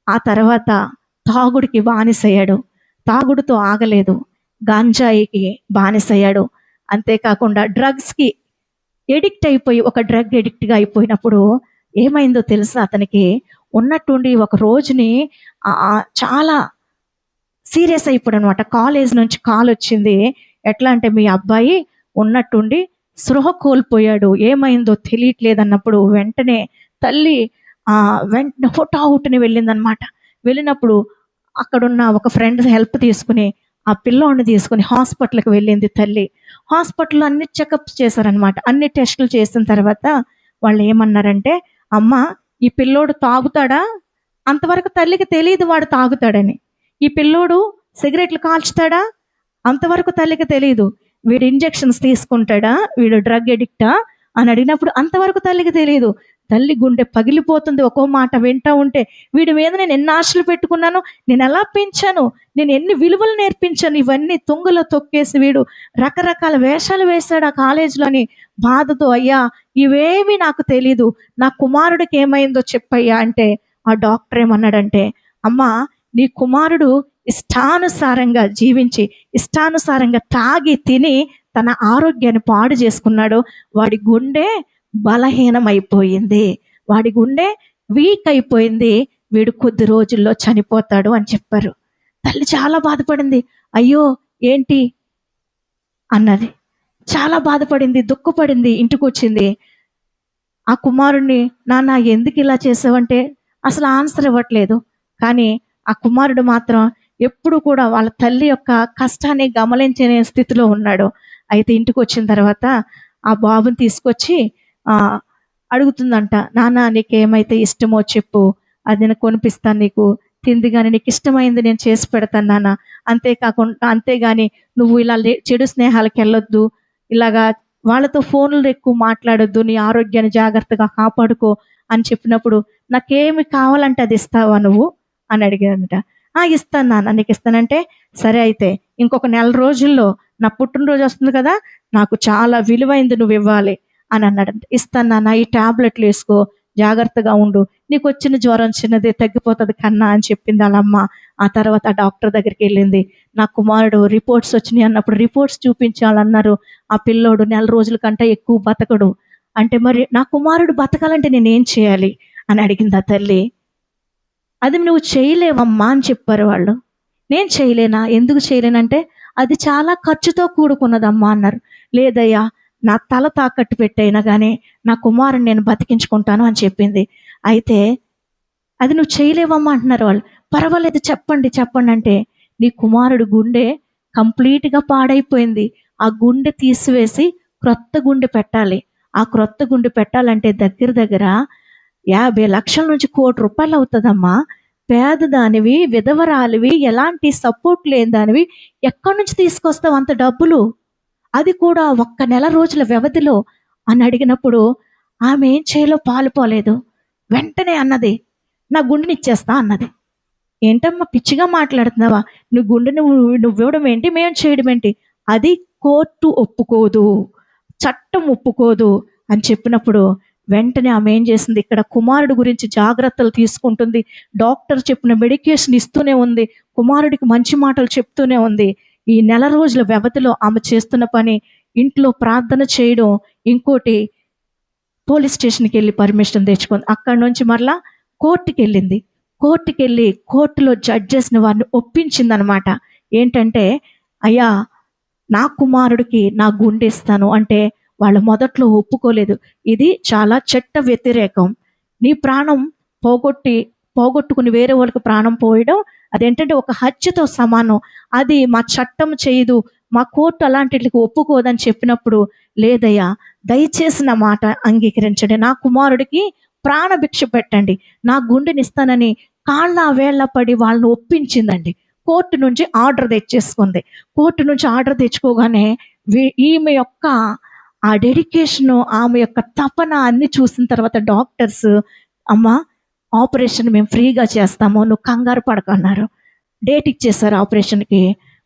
ఆ తర్వాత తాగుడికి బానిసయ్యాడు. తాగుడుతో ఆగలేదు. గాంజాయికి బానిసయ్యాడు. అంతేకాకుండా డ్రగ్స్కి ఎడిక్ట్ అయిపోయి ఒక డ్రగ్ ఎడిక్ట్గా అయిపోయినప్పుడు ఏమైందో తెలుసా? అతనికి ఉన్నట్టుండి ఒక రోజుని చాలా సీరియస్ అయిపోయాడు అనమాట. కాలేజ్ నుంచి కాల్ వచ్చింది. ఎట్లా అంటే, మీ అబ్బాయి ఉన్నట్టుండి స్పృహ కోల్పోయాడు, ఏమైందో తెలియట్లేదు అన్నప్పుడు వెంటనే తల్లి వెంటనే హుటాహుటిని వెళ్ళిందనమాట. వెళ్ళినప్పుడు అక్కడున్న ఒక ఫ్రెండ్ హెల్ప్ తీసుకుని ఆ పిల్లోడిని తీసుకుని హాస్పిటల్కి వెళ్ళింది తల్లి. హాస్పిటల్లో అన్ని చెకప్స్ చేశారనమాట. అన్ని టెస్టులు చేసిన తర్వాత వాళ్ళు ఏమన్నారంటే, అమ్మ ఈ పిల్లోడు తాగుతాడా? అంతవరకు తల్లికి తెలియదు వాడు తాగుతాడని. ఈ పిల్లోడు సిగరెట్లు కాల్చుతాడా? అంతవరకు తల్లికి తెలియదు. వీడు ఇంజెక్షన్స్ తీసుకుంటాడా? వీడు డ్రగ్ ఎడిక్టా అని అడిగినప్పుడు అంతవరకు తల్లికి తెలియదు. తల్లి గుండె పగిలిపోతుంది ఒక్కో మాట వింటూ ఉంటే. వీడి మీద నేను ఎన్ని ఆశలు పెట్టుకున్నాను, నేను ఎలా పెంచాను, నేను ఎన్ని విలువలు నేర్పించాను, ఇవన్నీ తుంగలో తొక్కేసి వీడు రకరకాల వేషాలు వేశాడు ఆ కాలేజీలోని బాధతో. అయ్యా ఇవేమీ నాకు తెలీదు, నా కుమారుడికి ఏమైందో చెప్పయ్యా అంటే ఆ డాక్టర్ ఏమన్నాడంటే, అమ్మా నీ కుమారుడు ఇష్టానుసారంగా జీవించి ఇష్టానుసారంగా తాగి తిని తన ఆరోగ్యాన్ని పాడు చేసుకున్నాడు. వాడి గుండె బలహీనమైపోయింది, వాడి గుండె వీక్ అయిపోయింది, వీడు కొద్ది రోజుల్లో చనిపోతాడు అని చెప్పారు. తల్లి చాలా బాధపడింది. అయ్యో ఏంటి అన్నది. చాలా బాధపడింది, దుఃఖపడింది. ఇంటికి వచ్చింది. ఆ కుమారుణ్ణి, నాన్న ఎందుకు ఇలా చేసావంటే అసలు ఆన్సర్ ఇవ్వట్లేదు. కానీ ఆ కుమారుడు మాత్రం ఎప్పుడు కూడా వాళ్ళ తల్లి యొక్క కష్టాన్ని గమనించే స్థితిలో ఉన్నాడు. అయితే ఇంటికి వచ్చిన తర్వాత ఆ బాబుని తీసుకొచ్చి అడుగుతుందంట, నాన్న నీకేమైతే ఇష్టమో చెప్పు, అది నేను కొనిపిస్తాను, నీకు తింది కానీ నీకు ఇష్టమైంది నేను చేసి పెడతాను నాన్న. అంతేగాని నువ్వు ఇలా చెడు స్నేహాలకు వెళ్ళొద్దు, ఇలాగా వాళ్ళతో ఫోన్లు ఎక్కువ మాట్లాడొద్దు, నీ ఆరోగ్యాన్ని జాగ్రత్తగా కాపాడుకో అని చెప్పినప్పుడు, నాకేమి కావాలంటే అది ఇస్తావా నువ్వు అని అడిగాడంట. ఇస్తాను నాన్న, నీకు ఇస్తానంటే, సరే అయితే ఇంకొక నెల రోజుల్లో నా పుట్టినరోజు వస్తుంది కదా, నాకు చాలా విలువైంది నువ్వు ఇవ్వాలి అని అన్నాడంట. ఇస్తాను నాన్న, ఈ ట్యాబ్లెట్లు వేసుకో, జాగ్రత్తగా ఉండు, నీకు వచ్చిన జ్వరం చిన్నదే, తగ్గిపోతుంది కన్నా అని చెప్పింది వాళ్ళమ్మ. ఆ తర్వాత ఆ డాక్టర్ దగ్గరికి వెళ్ళింది. నా కుమారుడు రిపోర్ట్స్ వచ్చినాయి అన్నప్పుడు రిపోర్ట్స్ చూపించాలన్నారు. ఆ పిల్లోడు నెల రోజుల కంటే ఎక్కువ బతకడు అంటే, మరి నా కుమారుడు బతకాలంటే నేనేం చేయాలి అని అడిగింది ఆ తల్లి. అది నువ్వు చేయలేవమ్మా అని చెప్పారు వాళ్ళు. నేను చేయలేనా? ఎందుకు చేయలేనంటే, అది చాలా ఖర్చుతో కూడుకున్నదమ్మా అన్నారు. లేదయ్యా, నా తల తాకట్టు పెట్టైనా కానీ నా కుమారుని నేను బతికించుకుంటాను అని చెప్పింది. అయితే అది నువ్వు చేయలేవమ్మా అంటున్నారు వాళ్ళు. పర్వాలేదు చెప్పండి చెప్పండి అంటే, నీ కుమారుడు గుండె కంప్లీట్గా పాడైపోయింది, ఆ గుండె తీసివేసి క్రొత్త గుండె పెట్టాలి. ఆ క్రొత్త గుండె పెట్టాలంటే దగ్గర దగ్గర 50 లక్షల నుంచి ₹1,00,00,000 అవుతుందమ్మా. పేదదానివి, విధవరాలివి, ఎలాంటి సపోర్ట్ లేని దానివి ఎక్కడి నుంచి తీసుకొస్తావు అంత డబ్బులు, అది కూడా ఒక్క నెల రోజుల వ్యవధిలో అని అడిగినప్పుడు ఆమె ఏం చేయాలో పాలుపోలేదు. వెంటనే అన్నది, నా గుండెని ఇచ్చేస్తా అన్నది. ఏంటమ్మా పిచ్చిగా మాట్లాడుతున్నావా? నువ్వు గుండె నువ్వు ఇవ్వడం ఏంటి, మేము చేయడం ఏంటి? అది కోర్టు ఒప్పుకోదు, చట్టం ఒప్పుకోదు అని చెప్పినప్పుడు వెంటనే ఆమె ఏం చేసింది, ఇక్కడ కుమారుడు గురించి జాగ్రత్తలు తీసుకుంటుంది. డాక్టర్ చెప్పిన మెడికేషన్ ఇస్తూనే ఉంది, కుమారుడికి మంచి మాటలు చెప్తూనే ఉంది. ఈ నెల రోజుల వ్యవధిలో ఆమె చేస్తున్న పని ఇంట్లో ప్రార్థన చేయడం, ఇంకోటి పోలీస్ స్టేషన్కి వెళ్ళి పర్మిషన్ తెచ్చుకుంది. అక్కడి నుంచి మరలా కోర్టుకి వెళ్ళింది. కోర్టుకి వెళ్ళి కోర్టులో జడ్జెస్ని వారిని ఒప్పించిందనమాట. ఏంటంటే, అయ్యా నా కుమారుడికి నా గుండె ఇస్తాను అంటే వాళ్ళు మొదట్లో ఒప్పుకోలేదు. ఇది చాలా చట్ట వ్యతిరేకం. నీ ప్రాణం పోగొట్టుకుని వేరే వాళ్ళకి ప్రాణం పోయడం అదేంటంటే ఒక హత్యతో సమానం. అది మా చట్టం చేయదు, మా కోర్టు అలాంటికి ఒప్పుకోదని చెప్పినప్పుడు, లేదయ్యా దయచేసి నా మాట అంగీకరించండి, నా కుమారుడికి ప్రాణభిక్ష పెట్టండి, నా గుండెనిస్తానని కాళ్ళ వేళ్ల పడి వాళ్ళని ఒప్పించిందండి. కోర్టు నుంచి ఆర్డర్ తెచ్చేసుకుంది. కోర్టు నుంచి ఆర్డర్ తెచ్చుకోగానే ఈమె యొక్క ఆ డెడికేషను, ఆమె యొక్క తపన అన్ని చూసిన తర్వాత డాక్టర్స్, అమ్మ ఆపరేషన్ మేము ఫ్రీగా చేస్తాము, నువ్వు కంగారు పడకన్నారు. డేట్ ఇచ్చేసారు ఆపరేషన్కి.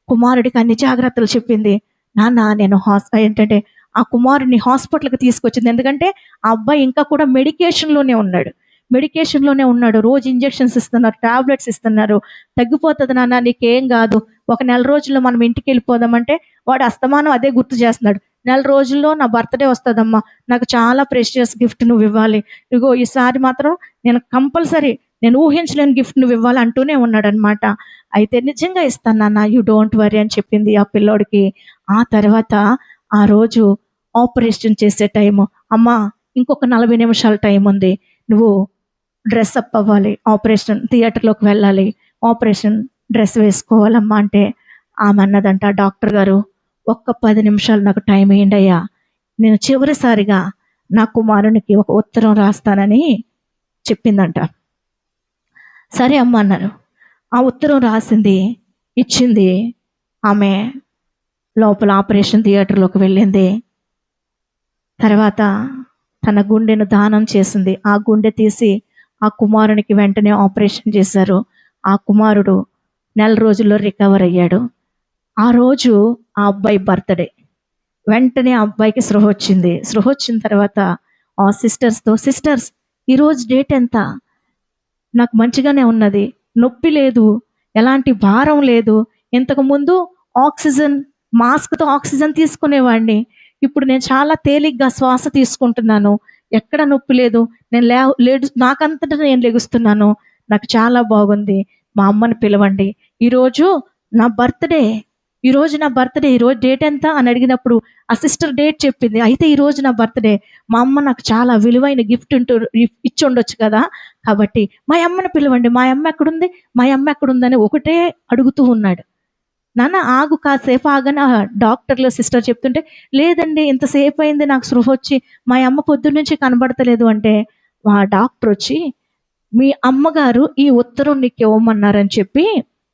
కుమారుడికి అన్ని జాగ్రత్తలు చెప్పింది. నాన్న నేను ఏంటంటే ఆ కుమారుడిని హాస్పిటల్కి తీసుకొచ్చింది. ఎందుకంటే ఆ అబ్బాయి ఇంకా కూడా మెడికేషన్లోనే ఉన్నాడు. రోజు ఇంజెక్షన్స్ ఇస్తున్నారు, టాబ్లెట్స్ ఇస్తున్నారు. తగ్గిపోతుంది నాన్న, నీకేం కాదు, ఒక నెల రోజుల్లో మనం ఇంటికి వెళ్ళిపోదామంటే వాడు అస్తమానం అదే గుర్తు చేస్తున్నాడు. నెల రోజుల్లో నా బర్త్డే వస్తుందమ్మా, నాకు చాలా ప్రెషియస్ గిఫ్ట్ నువ్వు ఇవ్వాలి, ఇగో ఈసారి మాత్రం నేను కంపల్సరీ, నేను ఊహించలేని గిఫ్ట్ నువ్వు ఇవ్వాలి అంటూనే ఉన్నాడు అనమాట. అయితే నిజంగా ఇస్తాను నాన్న, యూ డోంట్ వరీ అని చెప్పింది ఆ పిల్లోడికి. ఆ తర్వాత ఆ రోజు ఆపరేషన్ చేసే టైము, అమ్మా ఇంకొక 40 నిమిషాల టైం ఉంది, నువ్వు డ్రెస్ అప్ అవ్వాలి, ఆపరేషన్ థియేటర్లోకి వెళ్ళాలి, ఆపరేషన్ డ్రెస్ వేసుకోవాలమ్మా అంటే ఆమె అన్నదంట, డాక్టర్ గారు ఒక్క 10 నిమిషాలు నాకు టైం ఇవ్వండి అయ్యా, నేను చివరిసారిగా నా కుమారునికి ఒక ఉత్తరం రాస్తానని చెప్పిందంట. సరే అమ్మ అన్నారు. ఆ ఉత్తరం రాసింది, ఇచ్చింది. ఆమె లోపల ఆపరేషన్ థియేటర్లోకి వెళ్ళింది. తర్వాత తన గుండెను దానం చేసింది. ఆ గుండె తీసి ఆ కుమారునికి వెంటనే ఆపరేషన్ చేశారు. ఆ కుమారుడు నెల రోజుల్లో రికవర్ అయ్యాడు. ఆ రోజు ఆ అబ్బాయి బర్త్డే. వెంటనే ఆ అబ్బాయికి స్పృహ వచ్చిన తర్వాత ఆ సిస్టర్స్తో, సిస్టర్స్ ఈరోజు డేట్ ఎంత, నాకు మంచిగానే ఉన్నది, నొప్పి లేదు, ఎలాంటి భారం లేదు, ఇంతకుముందు ఆక్సిజన్ మాస్క్తో ఆక్సిజన్ తీసుకునేవాడిని, ఇప్పుడు నేను చాలా తేలిగ్గా శ్వాస తీసుకుంటున్నాను, ఎక్కడ నొప్పి లేదు, నేను లేడు నాకంతటా నేను లెగుస్తున్నాను, నాకు చాలా బాగుంది, మా అమ్మని పిలవండి, ఈరోజు నా బర్త్డే, ఈరోజు డేట్ ఎంత అని అడిగినప్పుడు ఆ సిస్టర్ డేట్ చెప్పింది. అయితే ఈరోజు నా బర్త్డే, మా అమ్మ నాకు చాలా విలువైన గిఫ్ట్ ఇచ్చి ఉండొచ్చు కదా, కాబట్టి మా అమ్మని పిలవండి, మా అమ్మ ఎక్కడుందని ఒకటే అడుగుతూ ఉన్నాడు. నాన్న ఆగు, కాసేపు ఆగని ఆ డాక్టర్లు సిస్టర్ చెప్తుంటే, లేదండి ఇంతసేపు అయింది నాకు స్పృహ వచ్చి, మా అమ్మ పొద్దున్న నుంచి కనబడతలేదు అంటే, ఆ డాక్టర్ వచ్చి మీ అమ్మగారు ఈ ఉత్తరం నీకు ఇవ్వమన్నారని చెప్పి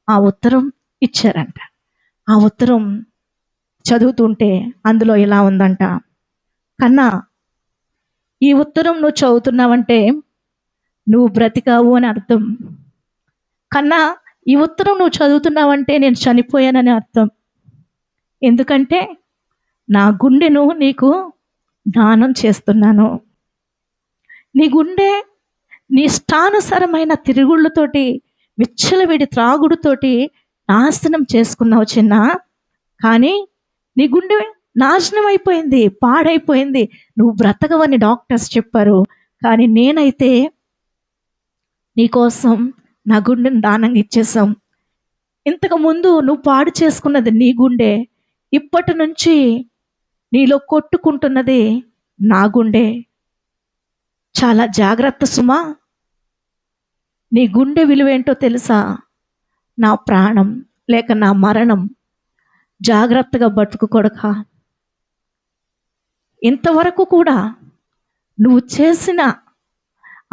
ఆ ఉత్తరం ఇచ్చారంట. ఆ ఉత్తరం చదువుతుంటే అందులో ఇలా ఉందంట, కన్నా ఈ ఉత్తరం నువ్వు చదువుతున్నావంటే నువ్వు బ్రతికావు అని అర్థం, కన్నా ఈ ఉత్తరం నువ్వు చదువుతున్నావంటే నేను చనిపోయానని అర్థం, ఎందుకంటే నా గుండెను నీకు దానం చేస్తున్నాను, నీ గుండె నీ ఇష్టానుసారమైన తిరుగుళ్ళతోటి, విచ్చలవిడి త్రాగుడుతోటి నాశనం చేసుకున్నావు చిన్న, కానీ నీ గుండె నాశనం అయిపోయింది, పాడైపోయింది, నువ్వు బ్రతకవని డాక్టర్స్ చెప్పారు, కానీ నేనైతే నీకోసం నా గుండెను దానంగా ఇచ్చేసాం, ఇంతకుముందు నువ్వు పాడు చేసుకున్నది నీ గుండె, ఇప్పటి నుంచి నీలో కొట్టుకుంటున్నది నా గుండె, చాలా జాగ్రత్త సుమా, నీ గుండె విలువేంటో తెలుసా, నా ప్రాణం లేక నా మరణం, జాగ్రత్తగా బతుకు కొడక, ఇంతవరకు కూడా నువ్వు చేసిన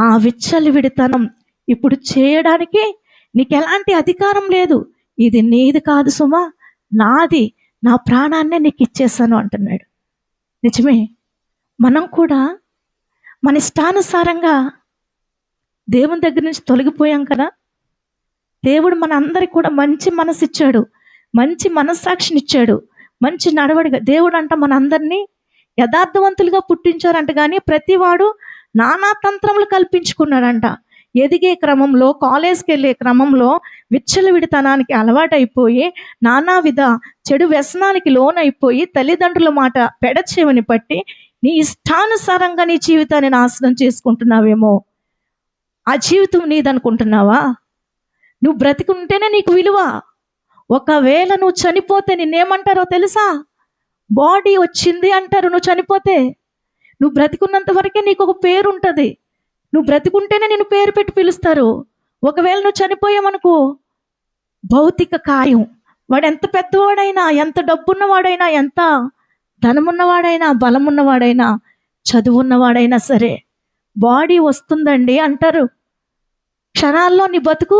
ఆ విచ్చలవిడితనం ఇప్పుడు చేయడానికి నీకు ఎలాంటి అధికారం లేదు, ఇది నీది కాదు సుమా, నాది, నా ప్రాణాన్నే నీకు ఇచ్చేసాను అంటున్నాడు. నిజమే, మనం కూడా మన ఇష్టానుసారంగా దేవుని దగ్గర నుంచి తొలగిపోయాం కదా. దేవుడు మన అందరికి కూడా మంచి మనసు ఇచ్చాడు, మంచి మనస్సాక్షిని ఇచ్చాడు, మంచి నడవడిగా. దేవుడు అంట మన అందరినీ యథార్థవంతులుగా పుట్టించారంట, కానీ ప్రతివాడు నానా తంత్రములు కల్పించుకున్నాడంట. ఎదిగే క్రమంలో, కాలేజ్కి వెళ్ళే క్రమంలో విచ్చలవిడితనానికి అలవాటైపోయి, నానావిధ చెడు వ్యసనానికి లోనైపోయి, తల్లిదండ్రుల మాట పెడచెవిని పట్టి నీ ఇష్టానుసారంగా నీ జీవితాన్ని నాశనం చేసుకుంటున్నావేమో. ఆ జీవితం నీదనుకుంటున్నావా? నువ్వు బ్రతికుంటేనే నీకు విలువ. ఒకవేళ నువ్వు చనిపోతే నిన్నేమంటారో తెలుసా? బాడీ వచ్చింది అంటారు నువ్వు చనిపోతే. నువ్వు బ్రతికున్నంత వరకే నీకు ఒక పేరు ఉంటుంది, నువ్వు బ్రతికుంటేనే నేను పేరు పెట్టి పిలుస్తారు. ఒకవేళ నువ్వు చనిపోయావనుకో, భౌతిక కాయం, వాడు ఎంత పెద్దవాడైనా, ఎంత డబ్బున్నవాడైనా, ఎంత ధనమున్నవాడైనా, బలమున్నవాడైనా, చదువున్నవాడైనా సరే, బాడీ వస్తుందండి అంటారు, క్షణాల్లో నీ బతుకు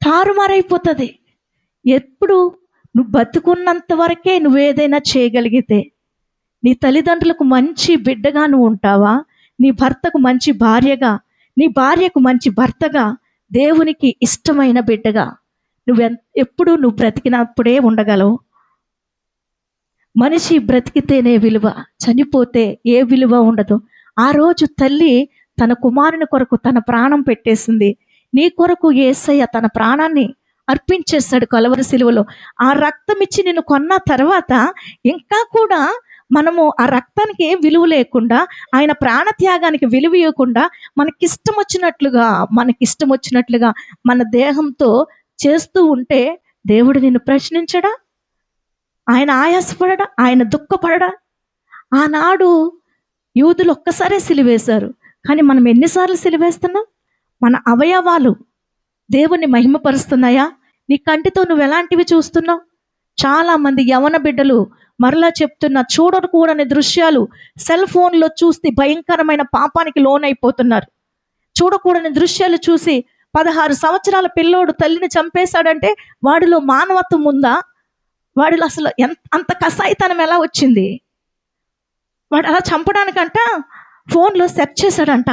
తారుమారైపోతుంది. ఎప్పుడు నువ్వు బతుకున్నంత వరకే నువ్వేదైనా చేయగలిగితే, నీ తల్లిదండ్రులకు మంచి బిడ్డగా నువ్వు ఉంటావా? నీ భర్తకు మంచి భార్యగా, నీ భార్యకు మంచి భర్తగా, దేవునికి ఇష్టమైన బిడ్డగా ఎప్పుడు నువ్వు బ్రతికినప్పుడే ఉండగలవు. మనిషి బ్రతికితేనే విలువ, చనిపోతే ఏ విలువ ఉండదు. ఆ రోజు తల్లి తన కుమారుని కొరకు తన ప్రాణం పెట్టేసింది. నీ కొరకు యేసయ్య తన ప్రాణాన్ని అర్పించేశాడు కలవరి శిలువలో. ఆ రక్తం ఇచ్చి నిన్ను కొన్న తర్వాత ఇంకా కూడా మనము ఆ రక్తానికి ఏం విలువ లేకుండా, ఆయన ప్రాణత్యాగానికి విలువ ఇవ్వకుండా మనకిష్టం వచ్చినట్లుగా మన దేహంతో చేస్తూ ఉంటే దేవుడు నిన్ను ప్రశ్నించడా? ఆయన ఆయాసపడడా? ఆయన దుఃఖపడడా? ఆనాడు యూదులు ఒక్కసారే సిలువేశారు, కానీ మనం ఎన్నిసార్లు సిలువేస్తున్నాం? మన అవయవాలు దేవుణ్ణి మహిమపరుస్తున్నాయా? నీ కంటితో నువ్వు ఎలాంటివి చూస్తున్నావు? చాలామంది యవన బిడ్డలు, మరలా చెప్తున్న, చూడకూడని దృశ్యాలు సెల్ ఫోన్లో చూస్తే భయంకరమైన పాపానికి లోనైపోతున్నారు. చూడకూడని దృశ్యాలు చూసి 16 సంవత్సరాల పిల్లోడు తల్లిని చంపేశాడంటే వాడిలో మానవత్వం ఉందా? వాడిలో అసలు అంత కసాయితనం ఎలా వచ్చింది? వాడు అలా చంపడానికంట ఫోన్లో సెర్చ్ చేశాడంట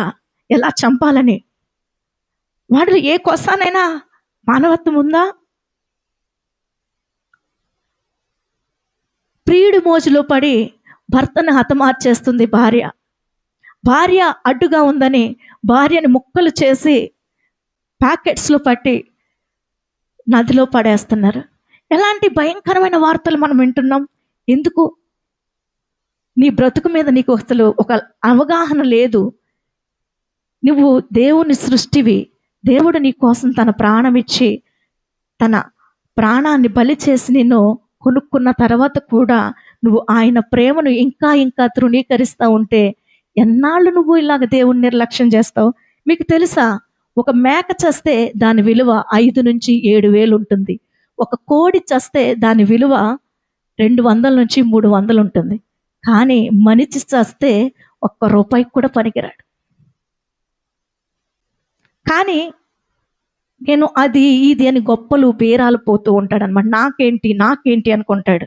ఎలా చంపాలని. వాడిలో ఏ కొసానైనా మానవత్వం ఉందా? ప్రియుడి మోజులో పడి భర్తను హతమార్చేస్తుంది భార్య. భార్య అడ్డుగా ఉందని భార్యని ముక్కలు చేసి ప్యాకెట్స్లో పట్టి నదిలో పడేస్తున్నారు. ఎలాంటి భయంకరమైన వార్తలు మనం వింటున్నాం? ఎందుకు? నీ బ్రతుకు మీద నీకు అసలు ఒక అవగాహన లేదు. నువ్వు దేవుని సృష్టివి. దేవుడు నీ కోసం తన ప్రాణం ఇచ్చి, తన ప్రాణాన్ని బలి చేసి నిన్ను కొనుక్కున్న తర్వాత కూడా నువ్వు ఆయన ప్రేమను ఇంకా ఇంకా తృణీకరిస్తూ ఉంటే ఎన్నాళ్ళు నువ్వు ఇలాగ దేవుని నిర్లక్ష్యం చేస్తావు? మీకు తెలుసా, ఒక మేక చస్తే దాని విలువ 5 నుంచి 7 వేలు ఉంటుంది. ఒక కోడి చస్తే దాని విలువ 200 నుంచి 300 ఉంటుంది. కానీ మనిషి చస్తే ₹1 కూడా పనికిరాడు. కానీ నేను అది ఇది అని గొప్పలు బేరాలు పోతూ ఉంటాడు అనమాట. నాకేంటి అనుకుంటాడు.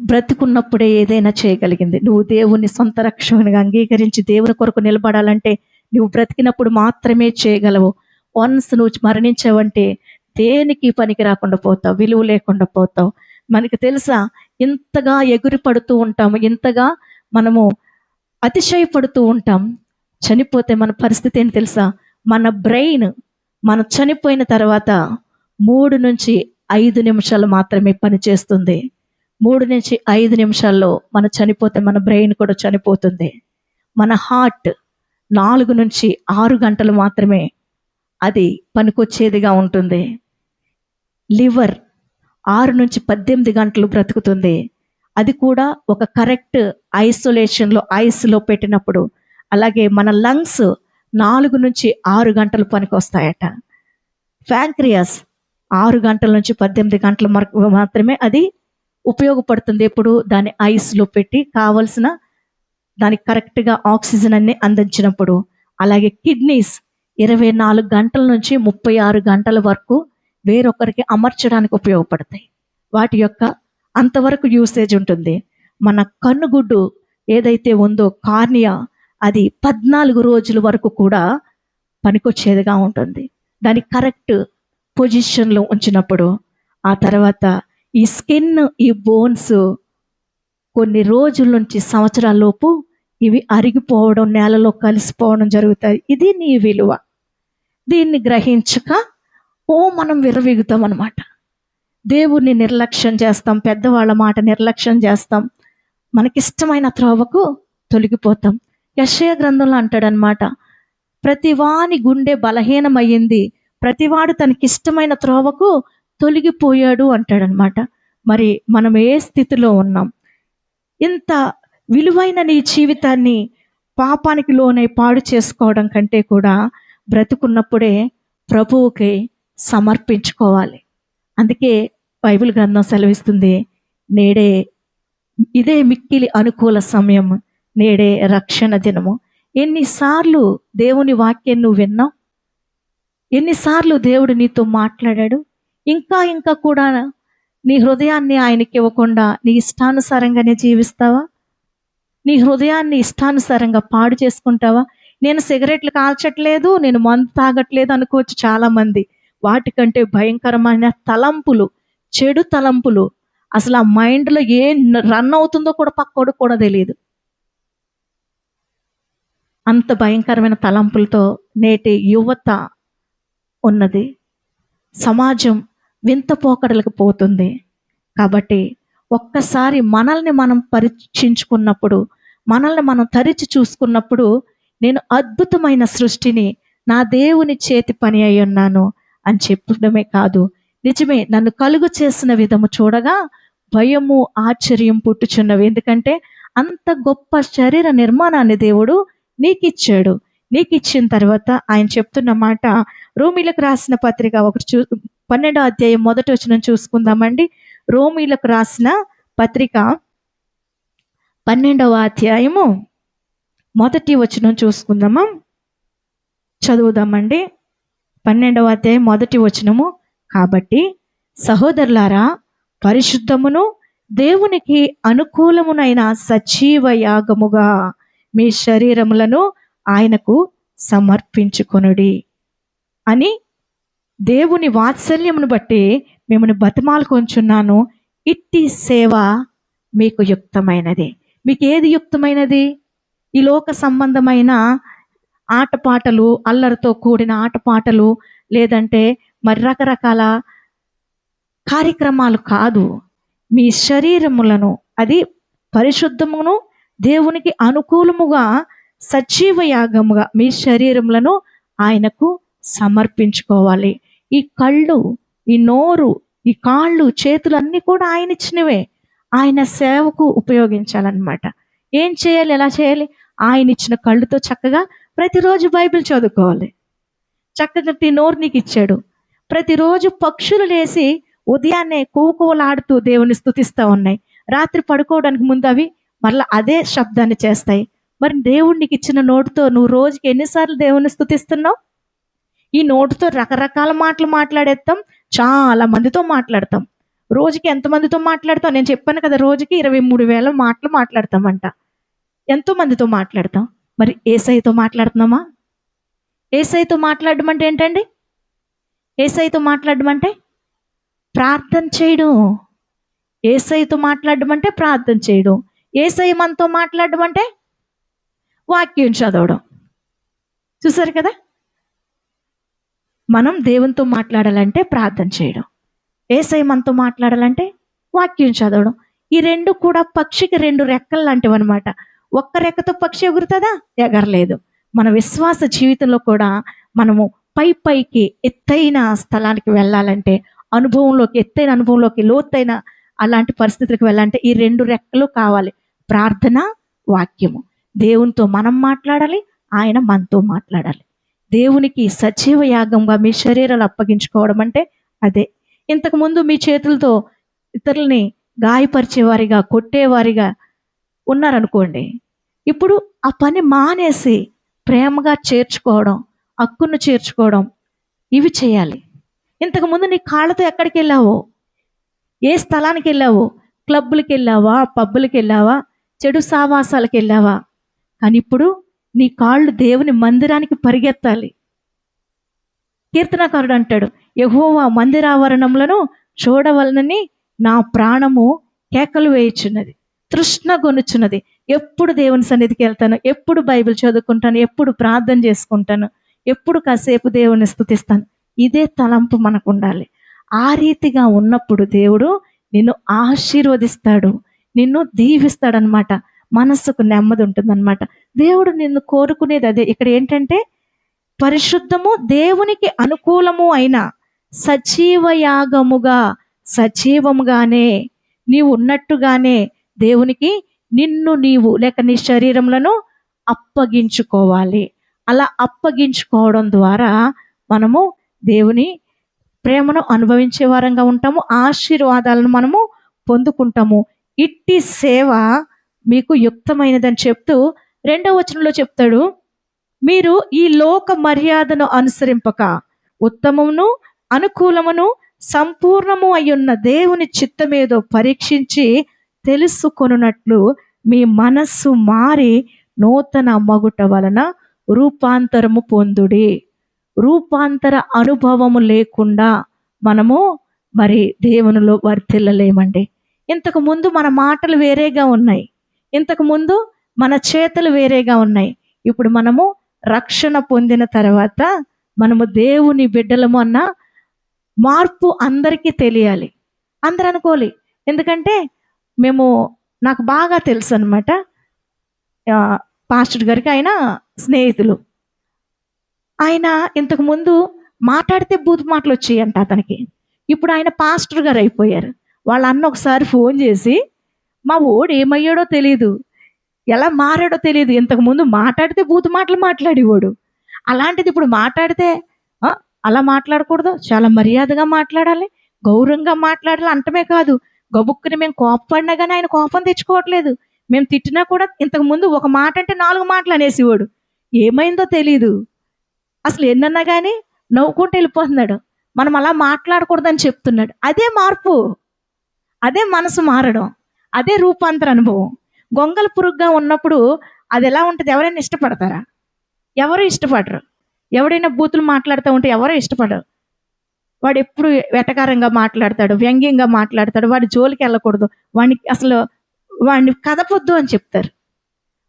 బ్రతికున్నప్పుడే ఏదైనా చేయగలిగింది. నువ్వు దేవుని సొంత రక్షణగా అంగీకరించి దేవుని కొరకు నిలబడాలంటే నువ్వు బ్రతికినప్పుడు మాత్రమే చేయగలవు. వన్స్ నువ్వు మరణించావంటే దేనికి పనికి రాకుండా పోతావు, విలువ లేకుండా పోతావు. మనకి తెలుసా, ఇంతగా ఎగురి పడుతూ ఉంటాము, ఇంతగా మనము అతిశయపడుతూ ఉంటాం. చనిపోతే మన పరిస్థితి ఏంటి తెలుసా? మన బ్రెయిన్ మనం చనిపోయిన తర్వాత 3 నుంచి 5 నిమిషాలు మాత్రమే పనిచేస్తుంది. 3 నుంచి 5 నిమిషాల్లో మనం చనిపోతే మన బ్రెయిన్ కూడా చనిపోతుంది. మన హార్ట్ 4 నుంచి 6 గంటలు మాత్రమే అది పనికొచ్చేదిగా ఉంటుంది. లివర్ 6 నుంచి 18 గంటలు బ్రతుకుతుంది. అది కూడా ఒక కరెక్ట్ ఐసోలేషన్లో, ఐస్లో పెట్టినప్పుడు. అలాగే మన లంగ్స్ 4 నుంచి 6 గంటలు పనికి వస్తాయట. ప్యాంక్రియాస్ 6 గంటల నుంచి 18 గంటల మాత్రమే అది ఉపయోగపడుతుంది. ఎప్పుడు దాన్ని ఐస్లో పెట్టి కావలసిన దానికి కరెక్ట్గా ఆక్సిజన్ అన్ని అందించినప్పుడు. అలాగే కిడ్నీస్ 24 గంటల నుంచి 36 గంటల వరకు వేరొకరికి అమర్చడానికి ఉపయోగపడతాయి. వాటి యొక్క అంతవరకు యూసేజ్ ఉంటుంది. మన కన్నుగుడ్డు ఏదైతే ఉందో కార్నియా, అది 14 రోజుల వరకు కూడా పనికొచ్చేదిగా ఉంటుంది. దాని కరెక్ట్ పొజిషన్లో ఉంచినప్పుడు. ఆ తర్వాత ఈ స్కిన్, ఈ బోన్స్ కొన్ని రోజుల నుంచి సంవత్సరాల లోపు ఇవి అరిగిపోవడం, నేలలో కలిసిపోవడం జరుగుతాయి. ఇది నీ విలువ. దీన్ని గ్రహించక మనం విర్రవీగుతాం అన్నమాట. దేవుణ్ణి నిర్లక్ష్యం చేస్తాం, పెద్దవాళ్ళ మాట నిర్లక్ష్యం చేస్తాం, మనకిష్టమైన త్రోవకు తొలగిపోతాం. యెషయా గ్రంథంలో అంటాడనమాట, ప్రతివాని గుండె బలహీనమయ్యింది, ప్రతివాడు తనకిష్టమైన త్రోవకు తొలగిపోయాడు అంటాడనమాట. మరి మనం ఏ స్థితిలో ఉన్నాం? ఇంత విలువైన నీ జీవితాన్ని పాపానికి లోనై పాడు చేసుకోవడం కంటే కూడా బ్రతుకున్నప్పుడే ప్రభువుకి సమర్పించుకోవాలి. అందుకే బైబిల్ గ్రంథం సెలవిస్తుంది, ఇదే మిక్కిలి అనుకూల సమయం, నేడే రక్షణ దినము. ఎన్నిసార్లు దేవుని వాక్యం నువ్వు విన్నావు? ఎన్నిసార్లు దేవుడు నీతో మాట్లాడాడు? ఇంకా ఇంకా కూడా నీ హృదయాన్ని ఆయనకి ఇవ్వకుండా నీ ఇష్టానుసారంగానే జీవిస్తావా? నీ హృదయాన్ని ఇష్టానుసారంగా పాడు చేసుకుంటావా? నేను సిగరెట్లు కాల్చట్లేదు, నేను మందు తాగట్లేదు అనుకోవచ్చు చాలామంది. వాటికంటే భయంకరమైన తలంపులు, చెడు తలంపులు, అసలు ఆ మైండ్‌లో ఏం రన్ అవుతుందో కూడా పక్కోడికి కూడా తెలీదు. అంత భయంకరమైన తలంపులతో నేటి యువత ఉన్నది. సమాజం వింత పోకడలకు పోతుంది. కాబట్టి ఒక్కసారి మనల్ని మనం పరీక్షించుకున్నప్పుడు, మనల్ని మనం తరిచి చూసుకున్నప్పుడు, నేను అద్భుతమైన సృష్టిని, నా దేవుని చేతి పని అయ్యున్నాను అని చెప్పడమే కాదు, నిజమే నన్ను కలుగు చేసిన విధము చూడగా భయము, ఆశ్చర్యం పుట్టుచున్నవి. ఎందుకంటే అంత గొప్ప శరీర నిర్మాణాన్ని దేవుడు నీకిచ్చాడు. నీకిచ్చిన తర్వాత ఆయన చెప్తున్న మాట, రోమీలకు రాసిన పత్రిక 12వ అధ్యాయం మొదటి వచనం చూసుకుందామండి. రోమీలకు రాసిన పత్రిక 12వ అధ్యాయము మొదటి వచనం చూసుకుందామా? చదువుదామండి. 12వ అధ్యాయం మొదటి వచనము. కాబట్టి సహోదరులారా, పరిశుద్ధమును దేవునికి అనుకూలమునైన సజీవ యాగముగా మీ శరీరములను ఆయనకు సమర్పించుకొనుడి అని దేవుని వాత్సల్యమును బట్టి మిమ్మల్ని బతిమాలుకొంచున్నాను. ఇట్టి సేవ మీకు యుక్తమైనది. మీకు ఏది యుక్తమైనది? ఈ లోక సంబంధమైన ఆటపాటలు, అల్లరితో కూడిన ఆటపాటలు, లేదంటే మరి రకరకాల కార్యక్రమాలు కాదు. మీ శరీరములను, అది పరిశుద్ధమును దేవునికి అనుకూలముగా సజీవ యాగముగా మీ శరీరములను ఆయనకు సమర్పించుకోవాలి. ఈ కళ్ళు, ఈ నోరు, ఈ కాళ్ళు, చేతులు అన్నీ కూడా ఆయన ఇచ్చినవే. ఆయన సేవకు ఉపయోగించాలన్నమాట. ఏం చేయాలి? ఎలా చేయాలి? ఆయన ఇచ్చిన కళ్ళుతో చక్కగా ప్రతిరోజు బైబిల్ చదువుకోవాలి. చక్కగా ఈ నోరు నీకు ఇచ్చాడు. ప్రతిరోజు పక్షులు లేసి ఉదయాన్నే కూకులాడుతూ దేవుని స్తుతిస్తూ ఉన్నాయి. రాత్రి పడుకోవడానికి ముందు అవి మరలా అదే శబ్దాన్ని చేస్తాయి. మరి దేవుడికి ఇచ్చిన నోటితో నువ్వు రోజుకి ఎన్నిసార్లు దేవుని స్తుతిస్తున్నావు? ఈ నోటితో రకరకాల మాటలు మాట్లాడేస్తాం, చాలా మందితో మాట్లాడతాం. రోజుకి ఎంతమందితో మాట్లాడతాం? నేను చెప్పాను కదా, రోజుకి 23,000 మాటలు మాట్లాడతామంట. ఎంతో మందితో మాట్లాడతాం. మరి యేసయ్యతో మాట్లాడుతున్నామా? యేసయ్యతో మాట్లాడడం అంటే ఏంటండి? యేసయ్యతో మాట్లాడడం అంటే ప్రార్థన చేయడం. యేసయ్యతో మాట్లాడడం అంటే ప్రార్థన చేయడం. యేసయ్య మనతో మాట్లాడడం అంటే వాక్యం చదవడం. చూసారు కదా? మనం దేవునితో మాట్లాడాలంటే ప్రార్థన చేయడం, యేసయ్య మనతో మాట్లాడాలంటే వాక్యం చదవడం. ఈ రెండు కూడా పక్షికి 2 రెక్కలు లాంటివి అనమాట. ఒక్క రెక్కతో పక్షి ఎగురుతుందా? ఎగరలేదు. మన విశ్వాస జీవితంలో కూడా మనము పైకి ఎత్తైన స్థలానికి వెళ్ళాలంటే, ఎత్తైన అనుభవంలోకి, లోతైన అలాంటి పరిస్థితులకు వెళ్ళాలంటే ఈ 2 రెక్కలు కావాలి. ప్రార్థన, వాక్యము. దేవునితో మనం మాట్లాడాలి, ఆయన మనతో మాట్లాడాలి. దేవునికి సజీవ యాగంగా మీ శరీరాలు అప్పగించుకోవడం అంటే అదే. ఇంతకుముందు మీ చేతులతో ఇతరులని గాయపరిచేవారిగా, కొట్టేవారిగా ఉన్నారనుకోండి. ఇప్పుడు ఆ పని మానేసి ప్రేమగా చేర్చుకోవడం, హక్కును చేర్చుకోవడం, ఇవి చేయాలి. ఇంతకుముందు నీ కాళ్ళతో ఎక్కడికి వెళ్ళావో, ఏ స్థలానికి వెళ్ళావో? క్లబ్బులకి వెళ్ళావా? పబ్బులకి వెళ్ళావా? చెడు సావాసాలకు వెళ్ళావా? కానీ ఇప్పుడు నీ కాళ్ళు దేవుని మందిరానికి పరిగెత్తాలి. కీర్తనకారుడు అంటాడు, యెహోవా మందిరావరణములను చూడవలనని నా ప్రాణము కేకలు వేయుచున్నది, తృష్ణ గొనుచున్నది. ఎప్పుడు దేవుని సన్నిధికి వెళ్తాను, ఎప్పుడు బైబిల్ చదువుకుంటాను, ఎప్పుడు ప్రార్థన చేసుకుంటాను, ఎప్పుడు కాసేపు దేవుని స్తుతిస్తాను. ఇదే తలంపు మనకు ఉండాలి. ఆ రీతిగా ఉన్నప్పుడు దేవుడు నిన్ను ఆశీర్వదిస్తాడు, నిన్ను దీవిస్తాడనమాట. మనస్సుకు నెమ్మది ఉంటుందన్నమాట. దేవుడు నిన్ను కోరుకునేది అదే. ఇక్కడ ఏంటంటే పరిశుద్ధము, దేవునికి అనుకూలము అయిన సజీవ యాగముగా, సజీవముగానే నీవు ఉన్నట్టుగానే దేవునికి నిన్ను నీవు లేక నీ శరీరములను అప్పగించుకోవాలి. అలా అప్పగించుకోవడం ద్వారా మనము దేవుని ప్రేమను అనుభవించే వారంగా ఉంటాము, ఆశీర్వాదాలను మనము పొందుకుంటాము. ఇట్టి సేవ మీకు యుక్తమైనదని చెప్తూ 2వ వచనంలో చెప్తాడు, మీరు ఈ లోక మర్యాదను అనుసరింపక ఉత్తమమును అనుకూలమును సంపూర్ణము అయ్యున్న దేవుని చిత్తమేదో పరీక్షించి తెలుసుకొనున్నట్లు మీ మనస్సు మారి నూతన మగుట వలన రూపాంతరము పొందుడి. రూపాంతర అనుభవము లేకుండా మనము మరి దేవునిలో వర్ధిల్లలేమండి. ఇంతకు ముందు మన మాటలు వేరేగా ఉన్నాయి, ఇంతకు ముందు మన చేతలు వేరేగా ఉన్నాయి. ఇప్పుడు మనము రక్షణ పొందిన తర్వాత మనము దేవుని బిడ్డలము అన్న మార్పు అందరికీ తెలియాలి. అందరు అనుకోవాలి. ఎందుకంటే నాకు బాగా తెలుసు అనమాట, పాస్టర్ గారికి ఆయన స్నేహితులు. ఆయన ఇంతకు ముందు మాట్లాడితే బూతు మాటలు వచ్చాయంట అతనికి. ఇప్పుడు ఆయన పాస్టర్ గారు అయిపోయారు. వాళ్ళ అన్న ఒకసారి ఫోన్ చేసి, మా ఓడు ఏమయ్యాడో తెలియదు, ఎలా మారాడో తెలియదు, ఇంతకు ముందు మాట్లాడితే బూతు మాటలు మాట్లాడేవాడు, అలాంటిది ఇప్పుడు మాట్లాడితే అలా మాట్లాడకూడదు, చాలా మర్యాదగా మాట్లాడాలి, గౌరవంగా మాట్లాడాలి అంటమే కాదు, గబుక్కుని మేము కోపపడినా కానీ ఆయన కోపం తెచ్చుకోవట్లేదు. మేము తిట్టినా కూడా ఇంతకు ముందు ఒక మాట అంటే 4 మాటలు అనేసేవాడు. ఏమైందో తెలీదు, అసలు ఎన్నన్నా కానీ నవ్వుకుంటూ వెళ్ళిపోతున్నాడు. మనం అలా మాట్లాడకూడదని చెప్తున్నాడు. అదే మార్పు, అదే మనసు మారడం, అదే రూపాంతర అనుభవం. గొంగల పురుగుగా ఉన్నప్పుడు అది ఎలా ఉంటుంది? ఎవరైనా ఇష్టపడతారా? ఎవరు ఇష్టపడరు. ఎవడైనా బూతులు మాట్లాడుతూ ఉంటే ఎవరో ఇష్టపడరు. వాడు ఎప్పుడు వెటకారంగా మాట్లాడతాడు, వ్యంగ్యంగా మాట్లాడతాడు. వాడి జోలికి వెళ్ళకూడదు, వాడిని కదపొద్దు అని చెప్తారు,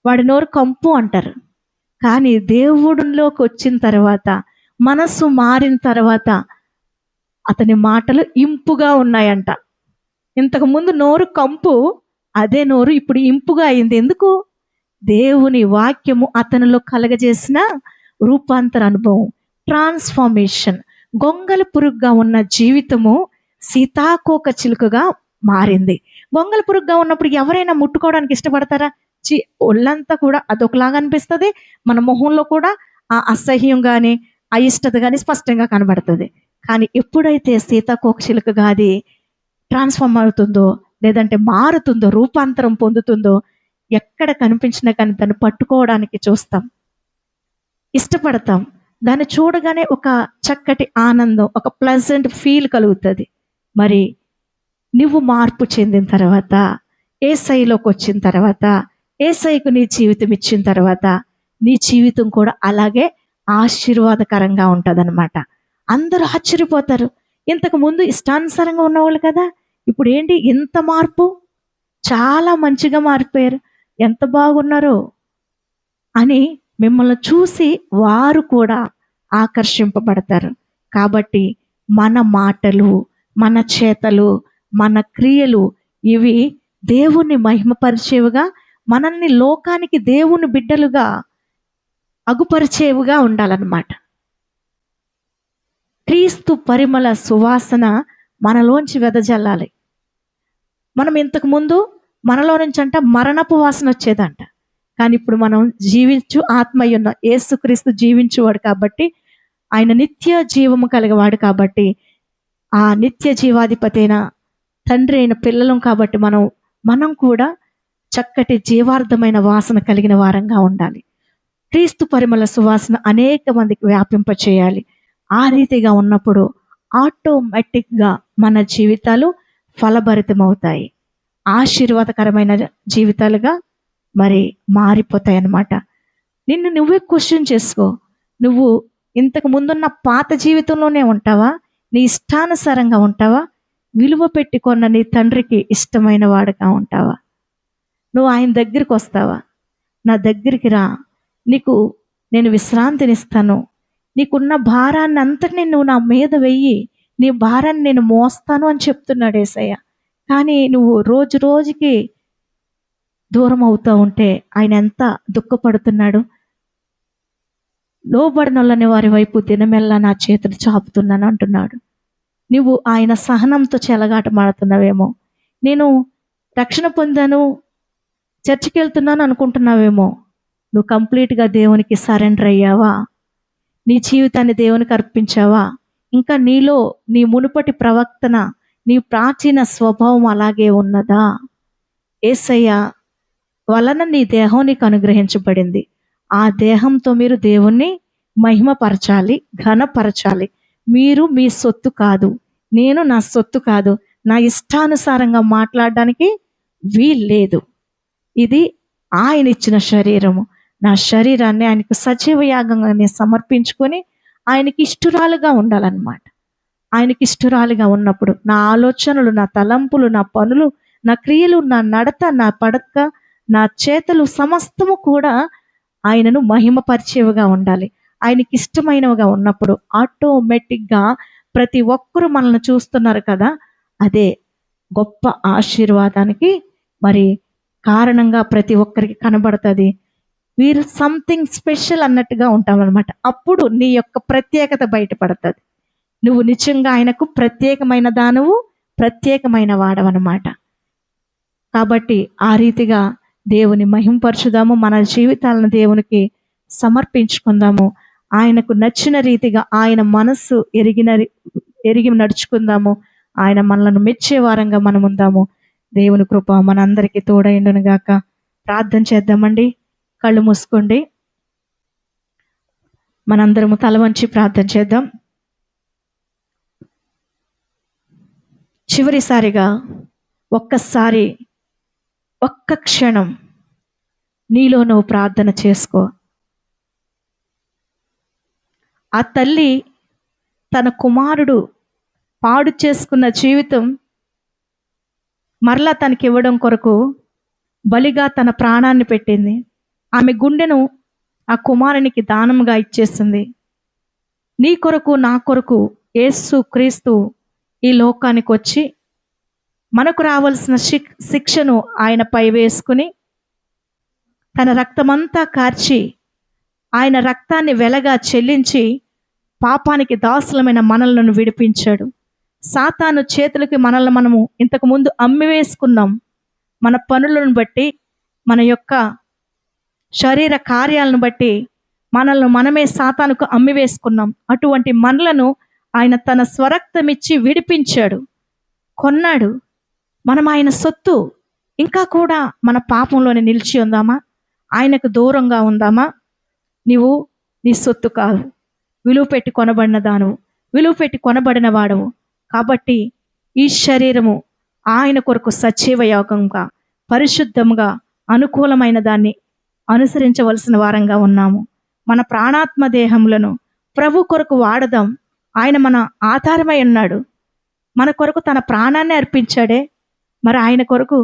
వాడి నోరు కంపు అంటారు. కానీ దేవుడిలోకి వచ్చిన తర్వాత, మనస్సు మారిన తర్వాత అతని మాటలు ఇంపుగా ఉన్నాయంట. ఇంతకుముందు నోరు కంపు, అదే నోరు ఇప్పుడు ఇంపుగా అయింది. ఎందుకు? దేవుని వాక్యము అతనిలో కలగజేసిన రూపాంతర అనుభవం, ట్రాన్స్ఫార్మేషన్. గొంగలి పురుగుగా ఉన్న జీవితము సీతాకోక చిలుకగా మారింది. గొంగలి పురుగుగా ఉన్నప్పుడు ఎవరైనా ముట్టుకోవడానికి ఇష్టపడతారా? ఒళ్ళంతా కూడా అదొకలాగా అనిపిస్తుంది. మన మొహంలో కూడా ఆ అసహ్యం కానీ అయిష్టత కానీ స్పష్టంగా కనబడుతుంది. కానీ ఎప్పుడైతే సీతాకోక చిలుకగా అది ట్రాన్స్ఫార్మ్ అవుతుందో, లేదంటే మారుతుందో, రూపాంతరం పొందుతుందో, ఎక్కడ కనిపించినా కానీ దాన్ని పట్టుకోవడానికి చూస్తాం, ఇష్టపడతాం. దాన్ని చూడగానే ఒక చక్కటి ఆనందం, ఒక ప్లెజెంట్ ఫీల్ కలుగుతుంది. మరి నువ్వు మార్పు చెందిన తర్వాత, యేసయ్యలోకి వచ్చిన తర్వాత, యేసయ్యకు నీ జీవితం ఇచ్చిన తర్వాత, నీ జీవితం కూడా అలాగే ఆశీర్వాదకరంగా ఉంటుందన్నమాట. అందరూ ఆశ్చర్యపోతారు. ఇంతకు ముందు ఇష్టానుసారంగా ఉన్నవాళ్ళు కదా, ఇప్పుడు ఏంటి ఇంత మార్పు, చాలా మంచిగా మారిపోయారు, ఎంత బాగున్నారో అని మిమ్మల్ని చూసి వారు కూడా ఆకర్షింపబడతారు. కాబట్టి మన మాటలు, మన చేతలు, మన క్రియలు ఇవి దేవుణ్ణి మహిమపరిచేవిగా, మనల్ని లోకానికి దేవుని బిడ్డలుగా అగుపరిచేవిగా ఉండాలన్నమాట. క్రీస్తు పరిమళ సువాసన మనలోంచి వెదజల్లాలి. మనం ఇంతకు ముందు మనలో నుంచి అంట మరణపు వాసన వచ్చేదంట. కానీ ఇప్పుడు మనం జీవించు ఆత్మయ్య ఉన్న యేసుక్రీస్తు జీవించువాడు కాబట్టి, ఆయన నిత్య జీవము కలిగేవాడు కాబట్టి, ఆ నిత్య జీవాధిపతి అయిన తండ్రి అయిన పిల్లలం కాబట్టి మనం కూడా చక్కటి జీవార్థమైన వాసన కలిగిన వారంగా ఉండాలి. క్రీస్తు పరిమళ సువాసన అనేక మందికి వ్యాపింపచేయాలి. ఆ రీతిగా ఉన్నప్పుడు ఆటోమేటిక్గా మన జీవితాలు ఫలభరితమవుతాయి, ఆశీర్వాదకరమైన జీవితాలుగా మరి మారిపోతాయి అన్నమాట. నిన్ను నువ్వే క్వశ్చన్ చేసుకో. నువ్వు ఇంతకు ముందున్న పాత జీవితంలోనే ఉంటావా? నీ ఇష్టానుసారంగా ఉంటావా? విలువ పెట్టుకున్న నీ తండ్రికి ఇష్టమైన వాడుగా ఉంటావా? నువ్వు ఆయన దగ్గరికి వస్తావా? నా దగ్గరికి రా, నీకు నేను విశ్రాంతినిస్తాను, నీకున్న భారాన్ని అంతటిని నువ్వు నా మీద వెయ్యి, నీ భారాన్ని నేను మోస్తాను అని చెప్తున్నాడు యేసయ్య. కానీ నువ్వు రోజు రోజుకి దూరం అవుతూ ఉంటే ఆయన ఎంత దుఃఖపడుతున్నాడు. లోబడినొల్లని వారి వైపు దినమెల్లా నా చేతులు చాపుతున్నాను అంటున్నాడు. నువ్వు ఆయన సహనంతో చెలగాట మాడుతున్నావేమో. నేను రక్షణ పొందాను, చర్చికి వెళ్తున్నాను అనుకుంటున్నావేమో. నువ్వు కంప్లీట్గా దేవునికి సరెండర్ అయ్యావా? నీ జీవితాన్ని దేవునికి అర్పించావా? ఇంకా నీలో నీ మునుపటి ప్రవర్తన, నీ ప్రాచీన స్వభావం అలాగే ఉన్నదా? యేసయ్య వలన నీ దేహం నీకు అనుగ్రహించబడింది. ఆ దేహంతో మీరు దేవుణ్ణి మహిమపరచాలి, ఘనపరచాలి. మీరు మీ సొత్తు కాదు, నేను నా సొత్తు కాదు, నా ఇష్టానుసారంగా మాట్లాడడానికి వీల్లేదు. ఇది ఆయన ఇచ్చిన శరీరము. నా శరీరాన్ని ఆయనకు సజీవ యాగంగా నేను సమర్పించుకొని ఆయనకి ఇష్టురాలుగా ఉండాలన్నమాట. ఆయనకి ఇష్టురాలుగా ఉన్నప్పుడు నా ఆలోచనలు, నా తలంపులు, నా పనులు, నా క్రియలు, నా నడత, నా పడక, నా చేతలు సమస్తము కూడా ఆయనను మహిమపరిచేవిగా ఉండాలి. ఆయనకి ఇష్టమైనవిగా ఉన్నప్పుడు ఆటోమేటిక్గా ప్రతి ఒక్కరూ మనల్ని చూస్తున్నారు కదా, అదే గొప్ప ఆశీర్వాదానికి మరి కారణంగా ప్రతి ఒక్కరికి కనబడుతుంది. వీరు సంథింగ్ స్పెషల్ అన్నట్టుగా ఉంటామన్నమాట. అప్పుడు నీ యొక్క ప్రత్యేకత బయటపడుతుంది. నువ్వు నిజంగా ఆయనకు ప్రత్యేకమైన దానవు, ప్రత్యేకమైన వాడవన్నమాట. కాబట్టి ఆ రీతిగా దేవుని మహింపరచుదాము, మన జీవితాలను దేవునికి సమర్పించుకుందాము. ఆయనకు నచ్చిన రీతిగా ఆయన మనస్సు ఎరిగి నడుచుకుందాము. ఆయన మనలను మెచ్చే వారంగా మనం ఉందాము. దేవుని కృప మనందరికీ తోడైండును గాక. ప్రార్థన చేద్దామండి. కళ్ళు మూసుకోండి. మనందరము తల వంచి ప్రార్థన చేద్దాం. చివరిసారిగా ఒక్కసారి ఒక్క క్షణం నీలో నువ్వు ప్రార్థన చేసుకో. ఆ తల్లి తన కుమారుడు పాడు చేసుకున్న జీవితం మరలా తనకి ఇవ్వడం కొరకు బలిగా తన ప్రాణాన్ని పెట్టింది. ఆమె గుండెను ఆ కుమారునికి దానంగా ఇచ్చేసింది. నీ కొరకు నా కొరకు యేసు క్రీస్తు ఈ లోకానికి వచ్చి మనకు రావాల్సిన శిక్షను ఆయనపై వేసుకుని తన రక్తమంతా కార్చి ఆయన రక్తాన్ని వెలగా చెల్లించి పాపానికి దాసులమైన మనలను విడిపించాడు. సాతాను చేతులకి మనల్ని మనము ఇంతకుముందు అమ్మివేసుకున్నాం. మన పనులను బట్టి, మన యొక్క శరీర కార్యాలను బట్టి మనల్ని మనమే సాతానుకు అమ్మివేసుకున్నాం. అటువంటి మనలను ఆయన తన స్వరక్తమిచ్చి విడిపించాడు, కొన్నాడు. మనం ఆయన సొత్తు. ఇంకా కూడా మన పాపంలోనే నిలిచి ఉందామా? ఆయనకు దూరంగా ఉందామా? నీవు నీ సొత్తు కాదు, విలువ పెట్టి కొనబడిన దానవు, విలువ పెట్టి కొనబడిన వాడవు. కాబట్టి ఈ శరీరము ఆయన కొరకు సజీవ యాగంగా, పరిశుద్ధంగా, అనుకూలమైన దాన్ని అనుసరించవలసిన వారంగా ఉన్నాము. మన ప్రాణాత్మ దేహములను ప్రభు కొరకు వాడదాం. ఆయన మన ఆధారమై ఉన్నాడు. మన కొరకు తన ప్రాణాన్ని అర్పించాడే. మరి ఆయన కొరకు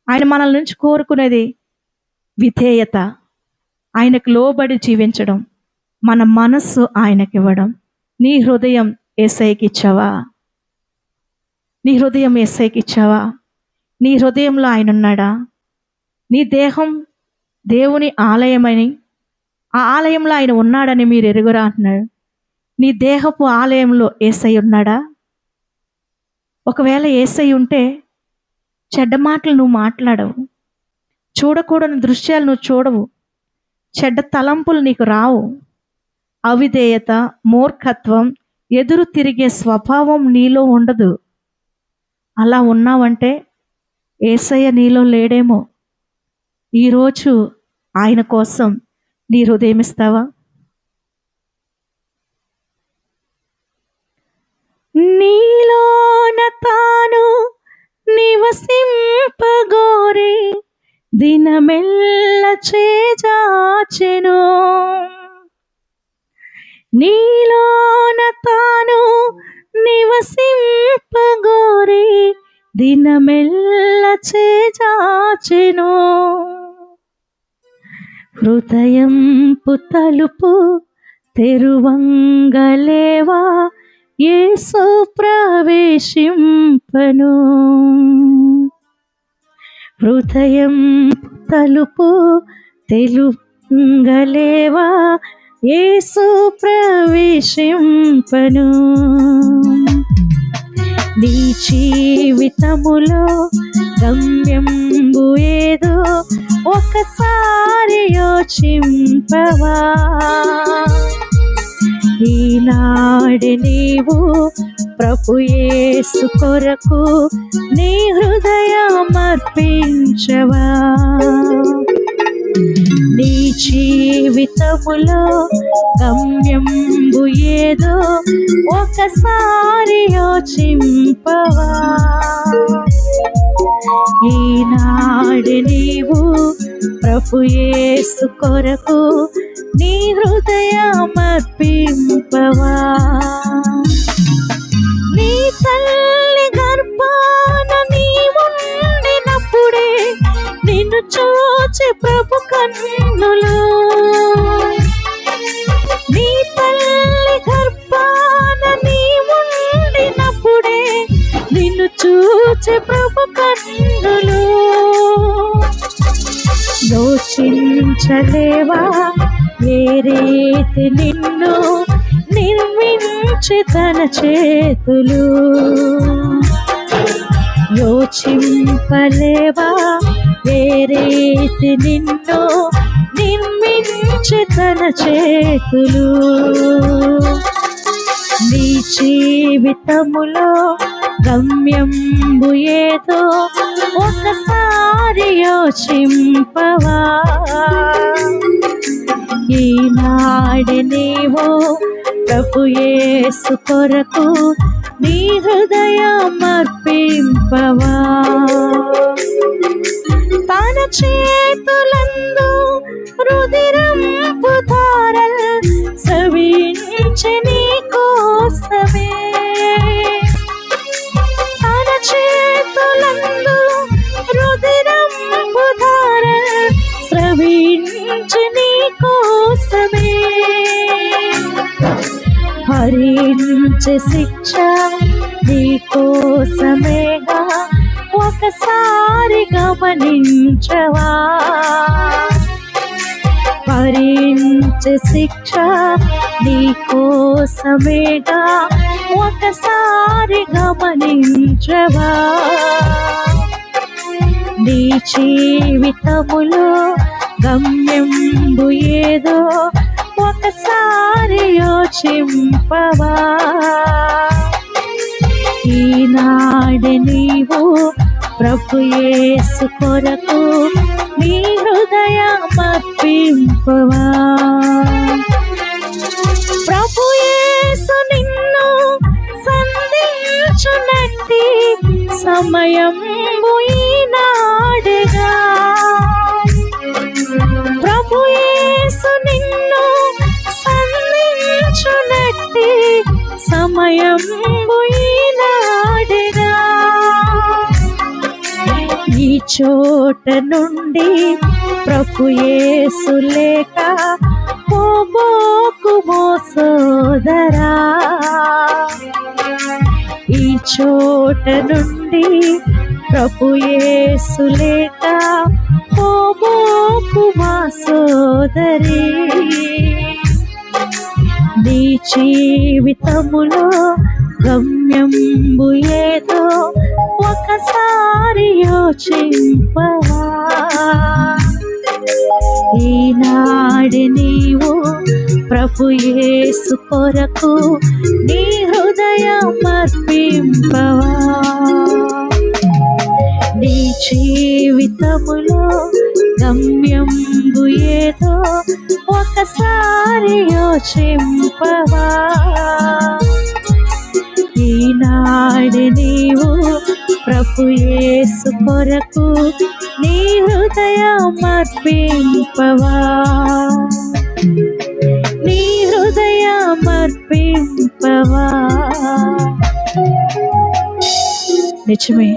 ఆయన మనల నుంచి కోరుకునేది విధేయత, ఆయనకు లోబడి జీవించడం, మన మనస్సు ఆయనకి ఇవ్వడం. నీ హృదయం యేసయ్యకి ఇచ్చావా? నీ హృదయం యేసయ్యకి ఇచ్చావా? నీ హృదయంలో ఆయన ఉన్నాడా? నీ దేహం దేవుని ఆలయమని, ఆ ఆలయంలో ఆయన ఉన్నాడని మీరు ఎరుగురా అంటున్నాడు. నీ దేహపు ఆలయంలో యేసయ్య ఉన్నాడా? ఒకవేళ యేసయ్య ఉంటే చెడ్డ మాటలు నువ్వు మాట్లాడవు, చూడకూడని దృశ్యాలు నువ్వు చూడవు, చెడ్డ తలంపులు నీకు రావు. అవిధేయత, మూర్ఖత్వం, ఎదురు తిరిగే స్వభావం నీలో ఉండదు. అలా ఉన్నావంటే యేసయ్య నీలో లేడేమో. ఈరోజు ఆయన కోసం నీ హృదయం ఇస్తావా? నీలోన తాను నివసింపగోరి దినమెల్ల చేజాచెను. నీలోన తాను నివసింపగోరి దినమెల్ల చేజాచెను. హృదయంపు తలుపు తెరువంగలేవా, యేసు ప్రవేశింపను. హృదయం తలుపు తెరువంగలేవా, యేసు ప్రవేశింపను. నీ జీవితములో గమ్యంబు ఏదో ఒకసారి యోచింపవా. ఈనాడు నీవు ప్రభు యేసు కొరకు నీ హృదయం అర్పించవా. నీ జీవిత జీవితములో గమ్యంబు ఏదో ఒకసారి యోచింపవా. ఈనాడు నీవు ప్రభు యేసు కొరకు నీ హృదయమర్పింపవా. నీ తల్లి గర్భాన నీవుండినప్పుడే నిన్ను చూచే ప్రభు కన్నులు. నీ తల్లి గర్భాన నీవుండినప్పుడే నిన్ను చూచే ప్రభు కన్నులు. యోచించలేవా ఏ రీతి నిన్ను నిర్మించి తన చేతులు. యోచింపలేవా ఏ రీతి నిన్ను నిర్మించి తన చేతులు. నీ జీవితములో గమ్యంబు ఏదో ఒకసారి యోచింపవా. ఈనాడు నీవు ప్రభు యేసు కొరకు నీ హృదయమర్పింపవా. తన చేతులందు రుధిరంపు ధారలు స్రవించె నీ కోసమే. తన చేతులందు రుధిరంపు ధారలు స్రవించె నీ కోసమే. భరించే శిక్ష నీ కోసమేగా ఒకసారి గమనించవా. భరించే శిక్ష నీ కోసమేగా ఒకసారి గమనించవా. నీ జీవితములో గమ్యంబు ఏదో ఒకసారి యోచింపవా. ఈనాడు నీవు ప్రభు యేసు కొరకు నీ హృదయమర్పింపవా. ప్రభు యేసు నిన్ను సంధించునట్టి సమయంబు ఈనాడుగా. ప్రభు యేసు నిన్ను సంధించునట్టి సమయంబు ఈనాడుగా. ఈ చోట నుండి ప్రభు యేసు లేక పోబోకుమో సోదరా. ఈ చోట నుండి ప్రభు యేసు లేక పోబోకుమా సోదరి. నీ జీవితములో గమ్యంబు ఏదో ఒకసారి యోచింపవా. ఈనాడు నీవు ప్రభు యేసు కొరకు నీ హృదయమర్పింపవా. నీ జీవితములో గమ్యంబు ఏదో ఒకసారి యోచింపవా. ఈనాడు నీవు ప్రభు యేసు కొరకు నీ హృదయమర్పింపవా. నీ హృదయమర్పింపవా. నిజమే,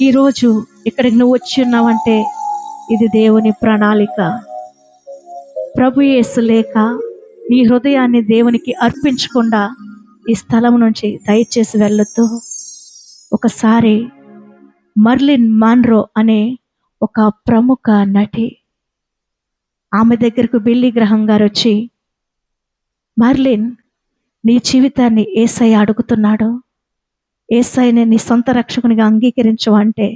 ఈరోజు ఇక్కడికి నువ్వు వచ్చి ఉన్నావంటే ఇది దేవుని ప్రణాళిక. ప్రభు యేసు లేక నీ హృదయాన్ని దేవునికి అర్పించకుండా ఈ స్థలం నుంచి దయచేసి వెళ్ళొద్దు. ఒకసారి మర్లిన్ మాన్రో అనే ఒక ప్రముఖ నటి, ఆమె దగ్గరకు బిల్లీ గ్రహం గారు వచ్చి, మర్లిన్, నీ జీవితాన్ని యేసయ్య అడుగుతున్నాడు, యేసయ్యని నీ సొంత రక్షకునిగా అంగీకరించు అంటే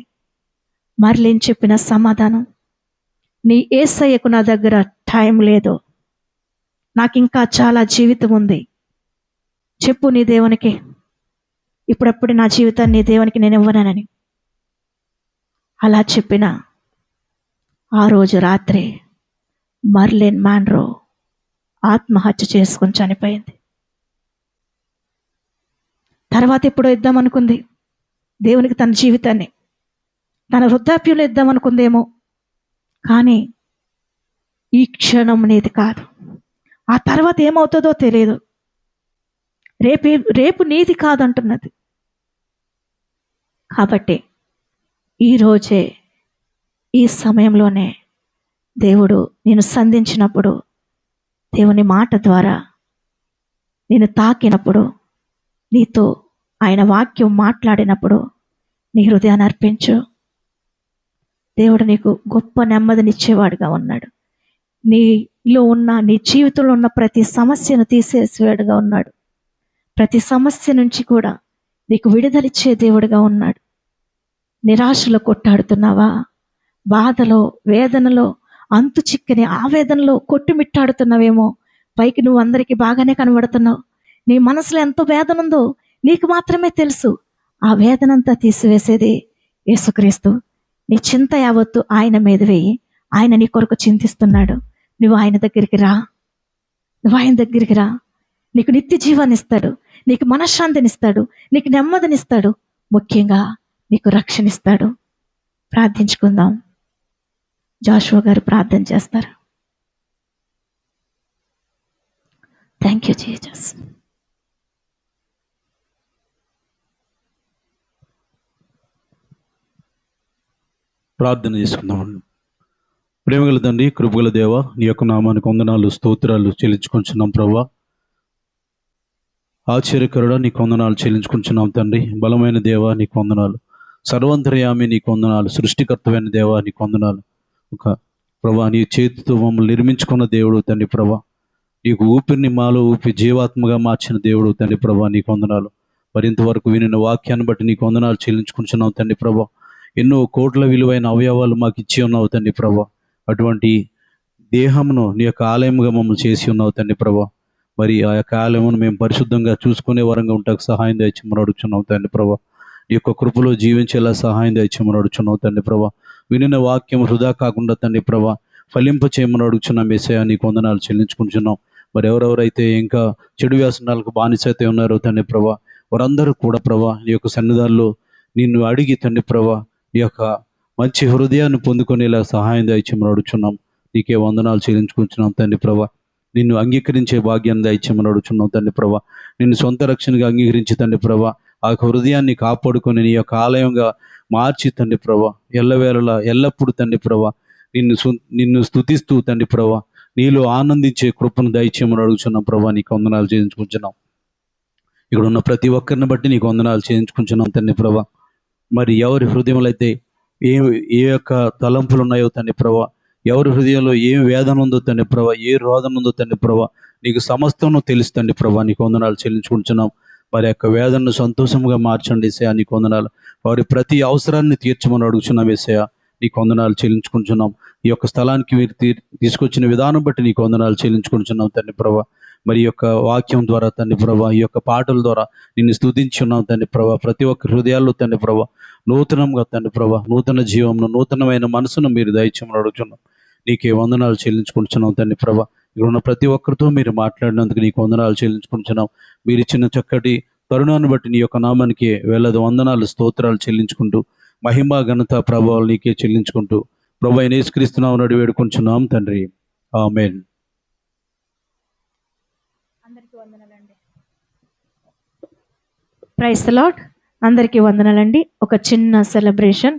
మర్లిన్ చెప్పిన సమాధానం, నీ యేసయ్యకు నా దగ్గర టైం లేదు, నాకు ఇంకా చాలా జీవితం ఉంది, చెప్పు నీ దేవునికి, ఇప్పుడప్పుడు నా జీవితాన్ని నీ దేవునికి నేను ఇవ్వనని. అలా చెప్పిన ఆ రోజు రాత్రి మర్లిన్ మాన్రో ఆత్మహత్య చేసుకొని చనిపోయింది. తర్వాత ఎప్పుడో ఇద్దామనుకుంది దేవునికి తన జీవితాన్ని, తన వృద్ధాప్యంలో ఇద్దామనుకుందేమో, కానీ ఈ క్షణం నీది కాదు. ఆ తర్వాత ఏమవుతుందో తెలియదు. రేపు నీది కాదంటున్నది. కాబట్టి ఈరోజే, ఈ సమయంలోనే దేవుడు నేను సంధించినప్పుడు, దేవుని మాట ద్వారా నేను తాకినప్పుడు, నీతో ఆయన వాక్యం మాట్లాడినప్పుడు నీ హృదయాన్ని అర్పించు. దేవుడు నీకు గొప్ప నెమ్మదినిచ్చేవాడుగా ఉన్నాడు. నీలో ఉన్న, నీ జీవితంలో ఉన్న ప్రతి సమస్యను తీసేసేవాడుగా ఉన్నాడు. ప్రతి సమస్య నుంచి కూడా నీకు విడుదలిచ్చే దేవుడిగా ఉన్నాడు. నిరాశలో కొట్టాడుతున్నావా? బాధలో, వేదనలో, అంతు చిక్కని ఆవేదనలో కొట్టుమిట్టాడుతున్నావేమో. పైకి నువ్వు అందరికీ బాగానే కనబడుతున్నావు. నీ మనసులో ఎంతో వేదన ఉందో నీకు మాత్రమే తెలుసు. ఆ వేదనంతా తీసివేసేది యేసుక్రీస్తు. నీ చింత యావత్తు ఆయన మీద వేయి. ఆయన నీ కొరకు చింతిస్తున్నాడు. నువ్వు ఆయన దగ్గరికి రా. నువ్వు ఆయన దగ్గరికి రా. నీకు నిత్య జీవాన్ని ఇస్తాడు, నీకు మనశ్శాంతినిస్తాడు, నీకు నెమ్మదినిస్తాడు, ముఖ్యంగా నీకు రక్షణ ఇస్తాడు. ప్రార్థించుకుందాం. జాషువా గారు ప్రార్థన చేస్తారు. Thank you Jesus. ప్రార్థన చేసుకుందామండి. ప్రేమగల తండ్రి, కృపగల దేవ, నీ యొక్క నామానికి వందనాలు, స్తోత్రాలు చెల్లించుకుంటున్నాం ప్రభా. ఆశ్చర్యకరుడా, నీకు వందనాలు చెల్లించుకుంటున్నాం తండ్రి. బలమైన దేవ, నీకు వందనాలు. సర్వంతర్యామి, నీకు వందనాలు. సృష్టికర్తమైన దేవ, నీకు వందనాలు. ఒక ప్రభా, నీ చేతితో మమ్మల్ని నిర్మించుకున్న దేవుడు తండ్రి ప్రభా. నీకు ఊపిరిని మాలో ఊపి జీవాత్మగా మార్చిన దేవుడు తండ్రి ప్రభా, నీకు వందనాలు. మరింతవరకు వినిన వాక్యాన్ని బట్టి నీకు వందనాలు చెల్లించుకుంటున్నావు తండ్రి ప్రభా. ఎన్నో కోట్ల విలువైన అవయవాలు మాకు ఇచ్చి ఉన్నావు తండ్రి ప్రభా. అటువంటి దేహమును నీ యొక్క ఆలయముగా మమ్మల్ని చేసి ఉన్నావు తండ్రి ప్రభా. మరి ఆ యొక్క ఆలయమును మేము పరిశుద్ధంగా చూసుకునే వరంగా ఉంటాకు సహాయం దయచేయమని అడుగుచున్నావు తండ్రి ప్రభా. నీ యొక్క కృపలో జీవించేలా సహాయం దయచేయమని అడుగుచున్నావు తండ్రి ప్రభా. వినిన వాక్యం వృధా కాకుండా తండ్రి ప్రభా ఫలింప చేయమని అడుగుచున్నాం. యేసయ్యా, నీకు వందనాలు చెల్లించుకుంటున్నాం. మరి ఎవరెవరైతే ఇంకా చెడు వ్యసనాలకు బానిసైతే ఉన్నారో తండ్రి ప్రభా, వారందరూ కూడా ప్రభా నీ యొక్క సన్నిధానంలో నిన్ను అడిగి తండ్రి ప్రభా నీ యొక్క మంచి హృదయాన్ని పొందుకునేలా సహాయం దయచేయమని అడుగుచున్నాం. నీకే వందనాలు చెల్లించుకుంటున్నాం తండ్రి ప్రభా. నిన్ను అంగీకరించే భాగ్యాన్ని దయచేయమని అడుగుచున్నాం తండ్రి ప్రభా. నిన్ను సొంత రక్షణగా అంగీకరించి తండ్రి ప్రభా ఆ హృదయాన్ని కాపాడుకొని నీ యొక్క ఆలయంగా మార్చి తండ్రి ప్రభా ఎల్లవేళలా ఎల్లప్పుడూ తండ్రి ప్రభా నిన్ను స్తుతిస్తూ తండ్రి ప్రభా నీలో ఆనందించే కృపను దయచేయమని అడుగుచున్నాం ప్రభా. నీకు వందనాలు చేయించుకుంటున్నాం. ఇక్కడ ఉన్న ప్రతి ఒక్కరిని బట్టి నీకు వందనాలు చేయించుకుంటున్నాం తండ్రి ప్రభా. మరి ఎవరి హృదయంలో అయితే ఏ యొక్క తలంపులు ఉన్నాయో తండ్రి ప్రభా, ఎవరి హృదయంలో ఏం వేదన ఉందో తండ్రి ప్రభా, ఏ రోదన ఉందో తండ్రి ప్రభా, నీకు సమస్తము తెలుసు తండ్రి ప్రభా. నీకు వందనాలు చెల్లించుకుంటున్నాం. వారి యొక్క వేదనను సంతోషంగా మార్చండి యేసయ్యా, నీకు వందనాలు. వారి ప్రతి అవసరాన్ని తీర్చమని అడుగుచున్నాం యేసయ్యా, నీకు వందనాలు చెల్లించుకుంటున్నాం. ఈ యొక్క స్థలానికి మీరు తీసుకొచ్చిన విధానం బట్టి నీకు వందనాలు చెల్లించుకుంటున్నాం తండ్రి ప్రభా. మరి యొక్క వాక్యం ద్వారా తండ్రి ప్రభా, ఈ యొక్క పాటల ద్వారా నిన్ను స్తుతించున్నాం తండ్రి ప్రభా. ప్రతి ఒక్క హృదయాల్లో తండ్రి ప్రభా నూతనంగా తండ్రి ప్రభా నూతన జీవంను, నూతనమైన మనసును మీరు దయచేయమని అడుగుతున్నాం. నీకే వందనాలు చెల్లించుకుంటున్నాం తండ్రి ప్రభా. ఇక్కడ ఉన్న ప్రతి ఒక్కరితో మీరు మాట్లాడినందుకు నీకు వందనాలు చెల్లించుకుంటున్నాం. మీరు ఇచ్చిన చక్కటి తరుణాన్ని బట్టి నీ యొక్క నామానికి వేలాది వందనాలు, స్తోత్రాలు చెల్లించుకుంటూ మహిమ, ఘనత, ప్రభావాలు నీకే చెల్లించుకుంటూ ప్రభు అయిన యేసుక్రీస్తు నామమున వేడుకొంచున్నాం తండ్రి. ఆమేన్. అందరికీ వందనాలండి. Praise the Lord. అందరికీ వందనాలండి. ఒక చిన్న సెలబ్రేషన్.